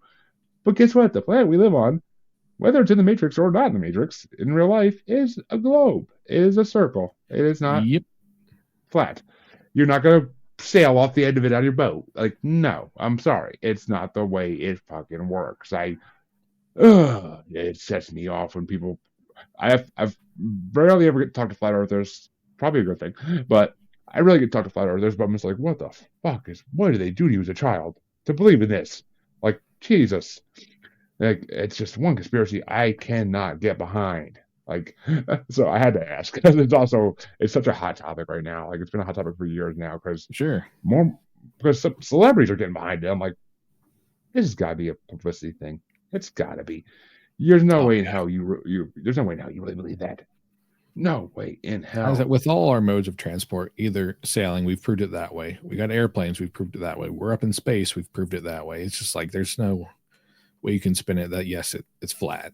Speaker 2: But guess what? The planet we live on, whether it's in the matrix or not in the matrix, in real life, is a globe. It is a circle. It is not flat. You're not going to sail off the end of it on your boat. Like, no. I'm sorry. It's not the way it fucking works. It sets me off when people... I've rarely ever get to talk to flat earthers. Probably a good thing. But I really get to talk to flat earthers, but I'm just like, what the fuck what did they do to you as a child to believe in this? Like, Jesus. Like, it's just one conspiracy I cannot get behind. Like, so I had to ask, because it's such a hot topic right now. Like, it's been a hot topic for years now, because some celebrities are getting behind it. I'm like, this has got to be a publicity thing. It's got to be. There's no way in hell there's no way in hell you really believe that. No way in hell.
Speaker 3: With all our modes of transport, either sailing, we've proved it that way. We got airplanes, we've proved it that way. We're up in space, we've proved it that way. It's just like, there's no way you can spin it that, yes, it's flat.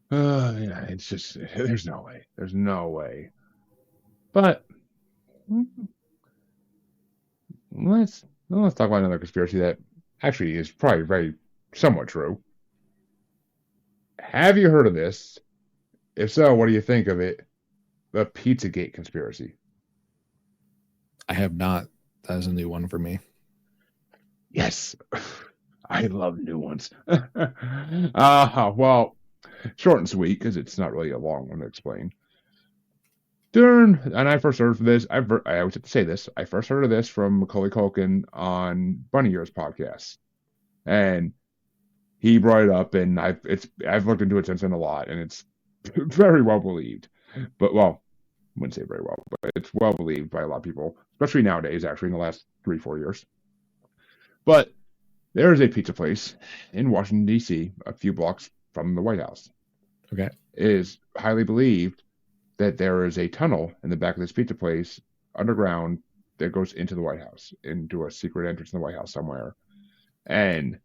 Speaker 2: Yeah, it's just, there's no way. There's no way. But let's talk about another conspiracy that actually is probably somewhat true. Have you heard of this? If so, what do you think of it? The Pizzagate conspiracy.
Speaker 3: I have not. That is a new one for me.
Speaker 2: Yes. I love new ones. Well, short and sweet because it's not really a long one to explain. And I first heard of this. I always have to say this. I first heard of this from Macaulay Culkin on Bunny Ears podcast, and he brought it up, and I've looked into it since then a lot, and it's very well believed. But well, I wouldn't say very well, but it's well believed by a lot of people, especially nowadays. Actually, in the last 3-4 years. But there is a pizza place in Washington D.C., a few blocks from the White House.
Speaker 3: Okay,
Speaker 2: It is highly believed that there is a tunnel in the back of this pizza place underground that goes into the White House, into a secret entrance in the White House somewhere. And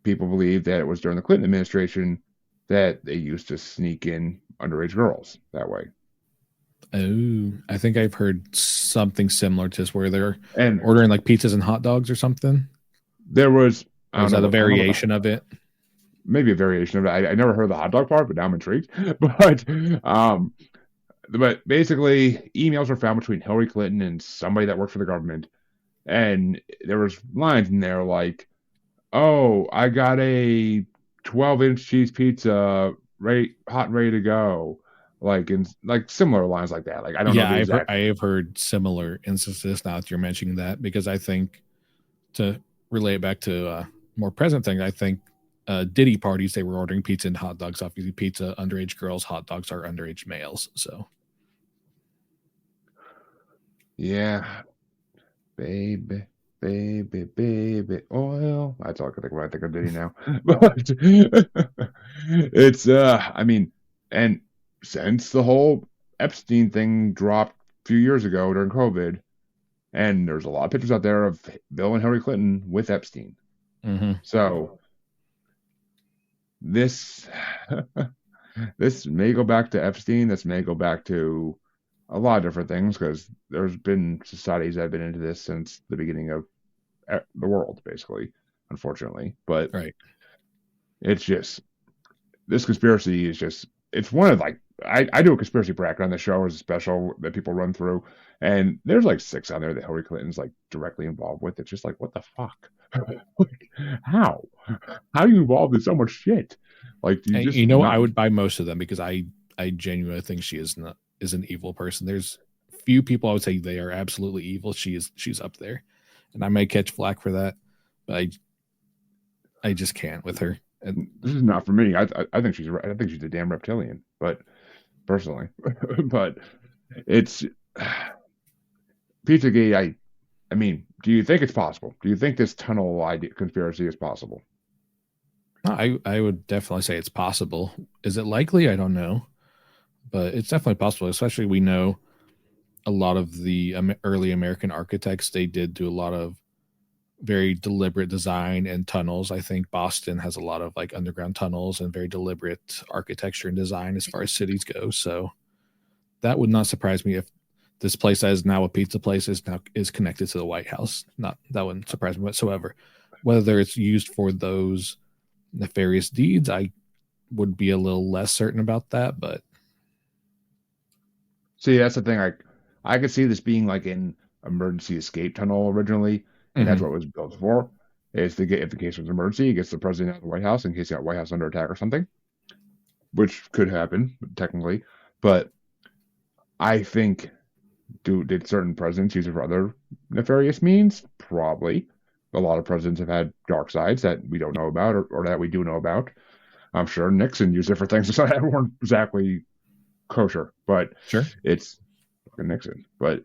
Speaker 2: people believe that it was during the Clinton administration that they used to sneak in underage girls that way.
Speaker 3: oh, I think I've heard something similar to this where they're
Speaker 2: And
Speaker 3: ordering like pizzas and hot dogs or something.
Speaker 2: there was,
Speaker 3: Or is that a variation of it?
Speaker 2: maybe a variation of it. I never heard the hot dog part, but now I'm intrigued. But basically, emails were found between Hillary Clinton and somebody that worked for the government, and there was lines in there like, "Oh, I got a 12-inch cheese pizza, hot and ready to go," like similar lines like that. Like I don't know
Speaker 3: Yeah,
Speaker 2: the exact.
Speaker 3: I have heard similar instances now that you're mentioning that, because I think to relate it back to more present thing, I think Diddy parties, they were ordering pizza and hot dogs. Obviously, pizza, underage girls, hot dogs are underage males. So
Speaker 2: Yeah, baby, baby, oil. That's all I can think when I think of Diddy now. But it's, I mean, and since the whole Epstein thing dropped a few years ago during COVID, and there's a lot of pictures out there of Bill and Hillary Clinton with Epstein. So this this may go back to Epstein. This may go back to a lot of different things because there's been societies that have been into this since the beginning of the world, basically, unfortunately. But
Speaker 3: right,
Speaker 2: it's just this conspiracy is just it's one of like I do a conspiracy bracket on the show as a special that people run through, and there's like 6 on there that Hillary Clinton's like directly involved with. It's just like what the fuck? Like, how are you involved in so much shit? Like do you just
Speaker 3: I would buy most of them because I genuinely think she is an evil person. There's few people I would say they are absolutely evil. She's up there, and I may catch flack for that, but I just can't with her. And
Speaker 2: this is not for me. I think she's right. I think she's a damn reptilian, but personally, but it's Pizzagate. I mean, do you think it's possible? Do you think this tunnel idea conspiracy is possible?
Speaker 3: I would definitely say it's possible. Is it likely? I don't know, but it's definitely possible. Especially we know a lot of the early American architects, they did do a lot of very deliberate design and tunnels. I think Boston has a lot of like underground tunnels and very deliberate architecture and design as far as cities go. So that would not surprise me if this place that is now a pizza place is connected to the White House. That wouldn't surprise me whatsoever. Whether it's used for those nefarious deeds, I would be a little less certain about that. But
Speaker 2: see, that's the thing. I could see this being like an emergency escape tunnel originally, and that's what it was built for. Is to get if the case was an emergency, it gets the president out of the White House in case you got White House under attack or something, which could happen technically. But I think did certain presidents use it for other nefarious means? Probably. A lot of presidents have had dark sides that we don't know about or that we do know about. I'm sure Nixon used it for things that weren't exactly kosher, but
Speaker 3: sure,
Speaker 2: it's fucking Nixon. But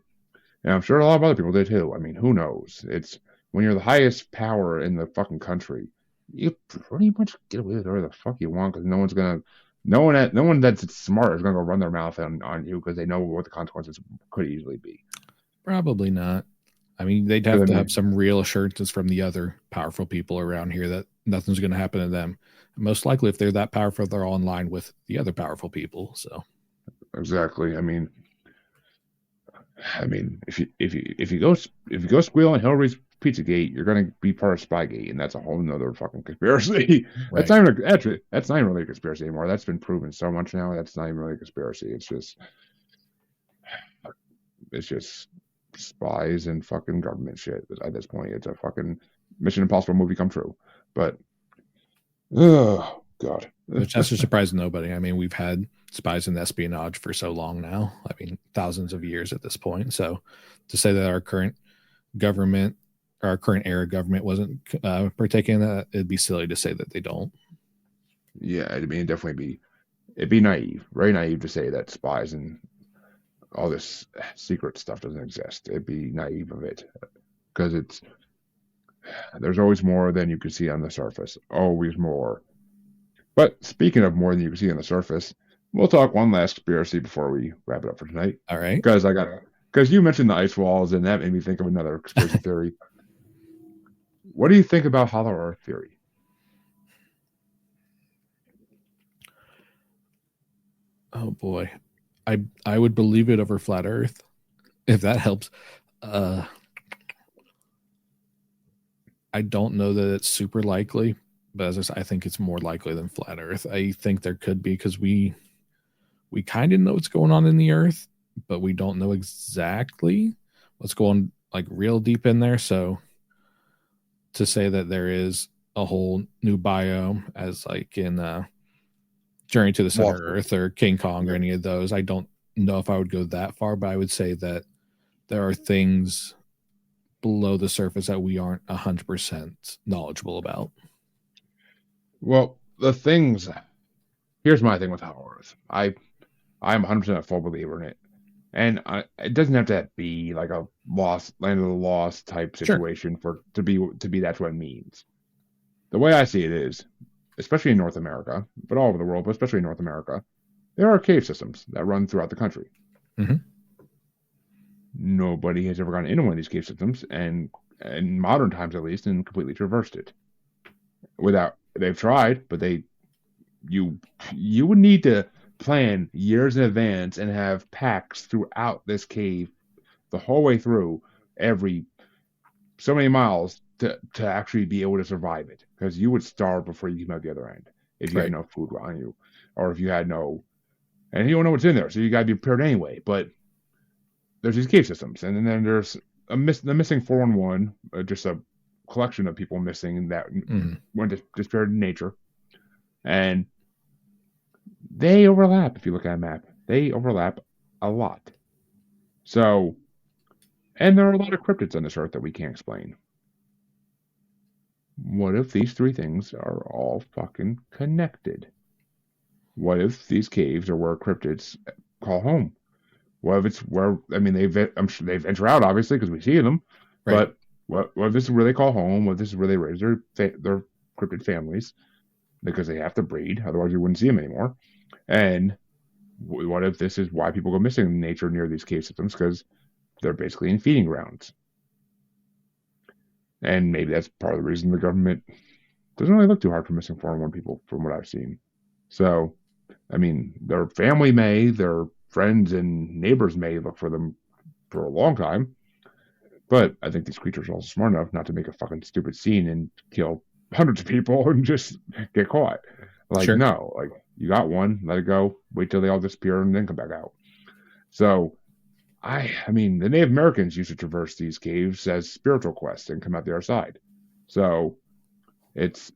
Speaker 2: and I'm sure a lot of other people did too. I mean, who knows? It's when you're the highest power in the fucking country, you pretty much get away with whatever the fuck you want because no one that's smart is gonna go run their mouth on you because they know what the consequences could easily be.
Speaker 3: Probably not. I mean, they'd have to have some real assurances from the other powerful people around here that nothing's going to happen to them. Most likely, if they're that powerful, they're all in line with the other powerful people. So,
Speaker 2: exactly. I mean, if you go squeal on Hillary's Pizzagate, you're going to be part of Spygate, and that's a whole nother fucking conspiracy.
Speaker 3: Right.
Speaker 2: That's not even really a conspiracy anymore. That's been proven so much now. That's not even really a conspiracy. It's just spies and fucking government shit. At this point, it's a fucking Mission Impossible movie come true. But oh god,
Speaker 3: Which that's a surprise to nobody. I mean, we've had spies and espionage for so long now. I mean, thousands of years at this point. So to say that our current government or our current era government wasn't partaking in that, it'd be silly to say that they don't.
Speaker 2: Yeah, I mean, it'd be naive, very naive to say that spies and all this secret stuff doesn't exist. It'd be naive of it because there's always more than you can see on the surface. Always more. But speaking of more than you can see on the surface, we'll talk one last conspiracy before we wrap it up for tonight.
Speaker 3: All right.
Speaker 2: Because you mentioned the ice walls, and that made me think of another conspiracy theory. What do you think about Hollow Earth theory?
Speaker 3: Oh boy, I would believe it over flat Earth, if that helps. I don't know that it's super likely, but as I said, I think it's more likely than flat Earth. I think there could be because we kind of know what's going on in the Earth, but we don't know exactly what's going like real deep in there. So to say that there is a whole new biome as like in Journey to the Center of Earth or King Kong or any of those, I don't know if I would go that far, but I would say that there are things below the surface that we aren't 100% knowledgeable about.
Speaker 2: Well, here's my thing with Hollow Earth. I'm 100% a full believer in it. And it doesn't have to be like a land of the lost type situation to be that's what it means. The way I see it is, especially in North America, but all over the world, but especially in North America, there are cave systems that run throughout the country.
Speaker 3: Mm-hmm.
Speaker 2: Nobody has ever gone into one of these cave systems, and in modern times at least, and completely traversed it. They've tried, but you would need to plan years in advance and have packs throughout this cave the whole way through every so many miles to actually be able to survive it, because you would starve before you came out the other end if you had no food on you, or if you had and you don't know what's in there, so you got to be prepared anyway. But there's these cave systems, and then there's the missing 411, just a collection of people missing that went disappeared in nature, and they overlap. If you look at a map, they overlap a lot. So, and there are a lot of cryptids on this earth that we can't explain. What if these three things are all fucking connected? What if these caves are where cryptids call home? What if it's where, I mean, I'm sure they venture out, obviously, because we see them. Right. But what if this is where they call home? What if this is where they raise their cryptid families? Because they have to breed, otherwise you wouldn't see them anymore. And what if this is why people go missing in nature near these cave systems? Because they're basically in feeding grounds. And maybe that's part of the reason the government doesn't really look too hard for missing 411 people, from what I've seen. So, I mean, their family may, their friends and neighbors may look for them for a long time. But I think these creatures are also smart enough not to make a fucking stupid scene and kill hundreds of people and just get caught. Like, no, like, you got one, let it go, wait till they all disappear and then come back out. So, I mean, the Native Americans used to traverse these caves as spiritual quests and come out the other side. So, it's,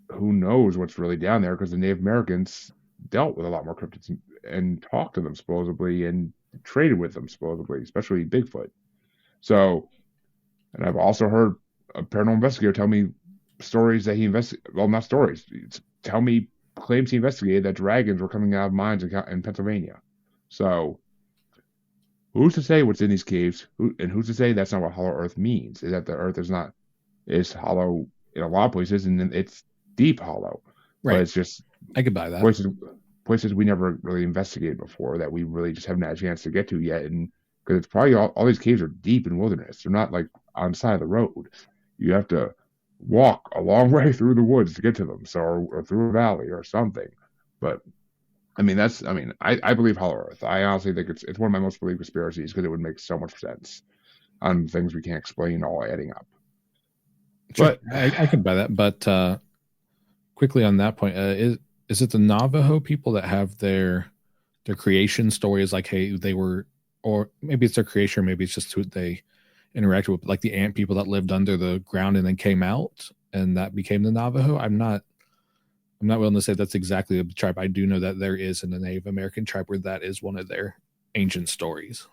Speaker 2: who knows what's really down there, because the Native Americans dealt with a lot more cryptids and talked to them, supposedly, and traded with them, supposedly, especially Bigfoot. So, and I've also heard a paranormal investigator tell me stories that he investigated, well, not stories, claims he investigated that dragons were coming out of mines in Pennsylvania. So, who's to say what's in these caves? And who's to say that's not what Hollow Earth means? Is that the Earth is hollow in a lot of places, and then it's deep hollow. Right. But it's just,
Speaker 3: I could buy that.
Speaker 2: Places we never really investigated before that we really just haven't had a chance to get to yet. And because it's probably all these caves are deep in wilderness. They're not like on the side of the road. You have to walk a long way through the woods to get to them, or through a valley or something. But I believe Hollow Earth. I honestly think it's one of my most believed conspiracies, because it would make so much sense on things we can't explain all adding up.
Speaker 3: Sure,
Speaker 2: But
Speaker 3: I can buy that. But quickly on that point, is it the Navajo people that have their creation stories? Like, hey, they were, or maybe it's their creation, or maybe it's just who they interacted with, like the ant people that lived under the ground and then came out, and that became the Navajo. I'm not willing to say that's exactly the tribe. I do know that there is in the Native American tribe where that is one of their ancient stories.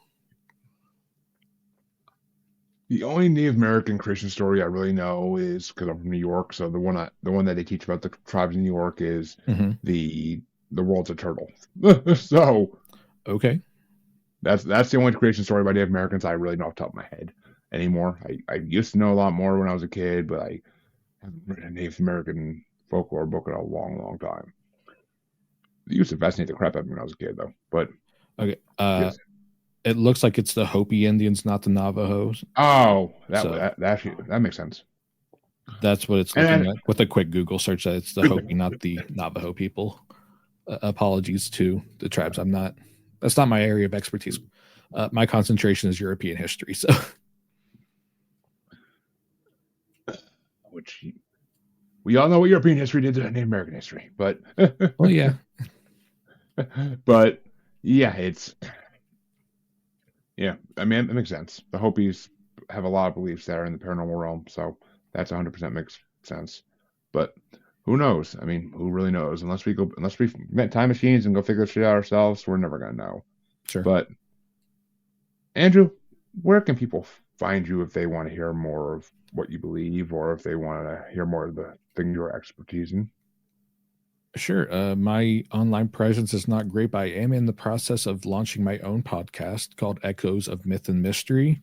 Speaker 2: the only Native American Christian story I really know is because I'm from New York. So the one that they teach about the tribes in New York is the world's a turtle. So
Speaker 3: Okay.
Speaker 2: that's the only creation story by Native Americans I really know off the top of my head anymore. I used to know a lot more when I was a kid, but I haven't read a Native American folklore book in a long, long time. It used to fascinate the crap out of me when I was a kid, though. But
Speaker 3: Okay.
Speaker 2: yes.
Speaker 3: It looks like it's the Hopi Indians, not the Navajos.
Speaker 2: Oh,
Speaker 3: So-
Speaker 2: that makes sense.
Speaker 3: That's what it's looking at with a quick Google search. That it's the Hopi, not the Navajo people. Apologies to the tribes. That's not my area of expertise. My concentration is European history. So,
Speaker 2: Which we all know what European history did to Native American history, but
Speaker 3: well, yeah,
Speaker 2: but yeah, I mean, it makes sense. The Hopis have a lot of beliefs there in the paranormal realm, so that's 100% makes sense. But who knows? I mean, who really knows? Unless we invent time machines and go figure this shit out ourselves, we're never gonna know.
Speaker 3: sure.
Speaker 2: But Andrew, where can people find you if they want to hear more of what you believe, or if they want to hear more of the thing you're expertise in?
Speaker 3: Sure. My online presence is not great, but I am in the process of launching my own podcast called Echoes of Myth and Mystery.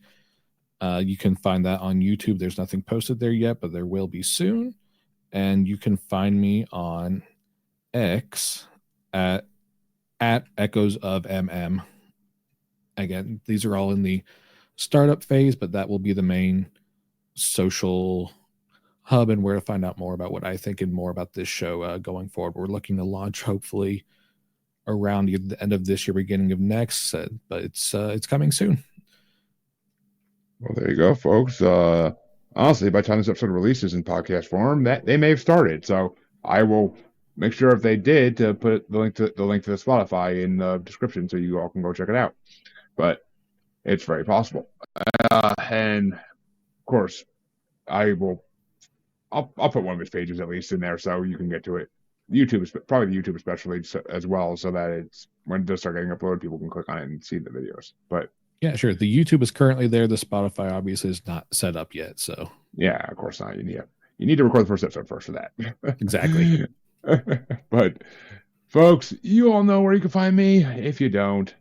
Speaker 3: You can find that on YouTube. There's nothing posted there yet, but there will be soon. And you can find me on X at Echoes of MM. Again, these are all in the startup phase, but that will be the main social hub and where to find out more about what I think and more about this show going forward. We're looking to launch hopefully around the end of this year, beginning of next, but it's coming soon.
Speaker 2: Well, there you go, folks. Honestly, by the time this episode releases in podcast form, that they may have started. So I will make sure if they did to put the link to the Spotify in the description so you all can go check it out. But it's very possible. And of course, I'll put one of his pages at least in there so you can get to it. YouTube is probably the YouTube especially as well, so that it's when it does start getting uploaded, people can click on it and see the videos. But
Speaker 3: yeah, sure. The YouTube is currently there. The Spotify obviously is not set up yet. So
Speaker 2: yeah, of course not. You need to record the first episode first for that.
Speaker 3: Exactly.
Speaker 2: But folks, you all know where you can find me. If you don't,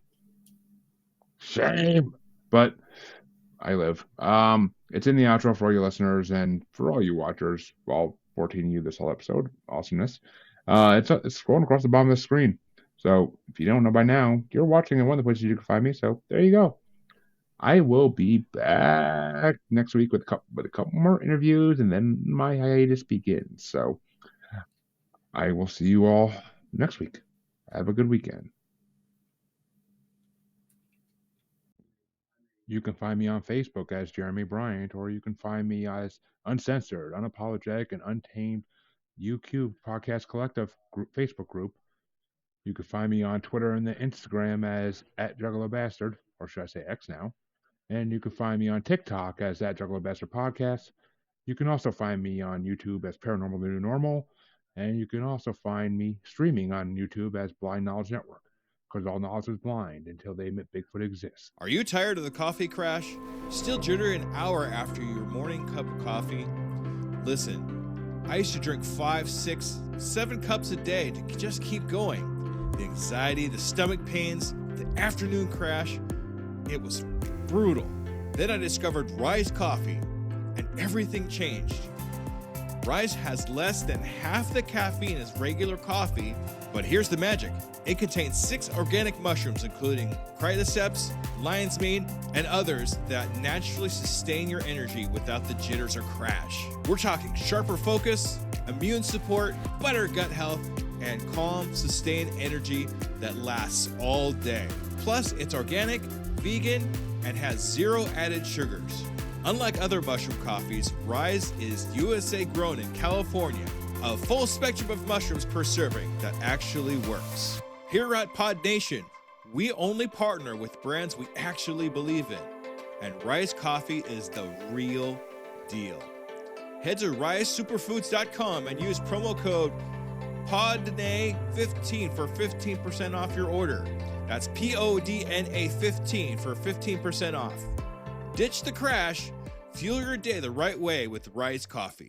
Speaker 2: shame. But I live. It's in the outro for all you listeners and for all you watchers. All 14 of you this whole episode. Awesomeness. It's scrolling across the bottom of the screen. So if you don't know by now, you're watching at one of the places you can find me. So there you go. I will be back next week with a couple more interviews, and then my hiatus begins. So I will see you all next week. Have a good weekend. You can find me on Facebook as Jeremy Bryant, or you can find me as Uncensored, Unapologetic, and Untamed UQ Podcast Collective Facebook group. You can find me on Twitter and the Instagram as @JuggaloBastard, or should I say X now. And you can find me on TikTok as @JuggaloBastard Podcast. You can also find me on YouTube as Paranormal The New Normal. And you can also find me streaming on YouTube as Blind Knowledge Network. Because all knowledge is blind until they admit Bigfoot exists.
Speaker 1: Are you tired of the coffee crash? Still jittery an hour after your morning cup of coffee? Listen, I used to drink 5, 6, 7 cups a day to just keep going. The anxiety, the stomach pains, the afternoon crash, it was brutal. Then I discovered Rise Coffee, and everything changed. Rise has less than half the caffeine as regular coffee, but here's the magic. It contains 6 organic mushrooms, including cordyceps, lion's mane, and others that naturally sustain your energy without the jitters or crash. We're talking sharper focus, immune support, better gut health, and calm, sustained energy that lasts all day. Plus, it's organic, vegan, and has 0 added sugars. Unlike other mushroom coffees, Rise is USA grown in California. A full spectrum of mushrooms per serving that actually works. Here at Pod Nation, we only partner with brands we actually believe in. And Rise Coffee is the real deal. Head to risesuperfoods.com and use promo code PODNA15 for 15% off your order. That's PODNA 15 for 15% off. Ditch the crash. Fuel your day the right way with Rise Coffee.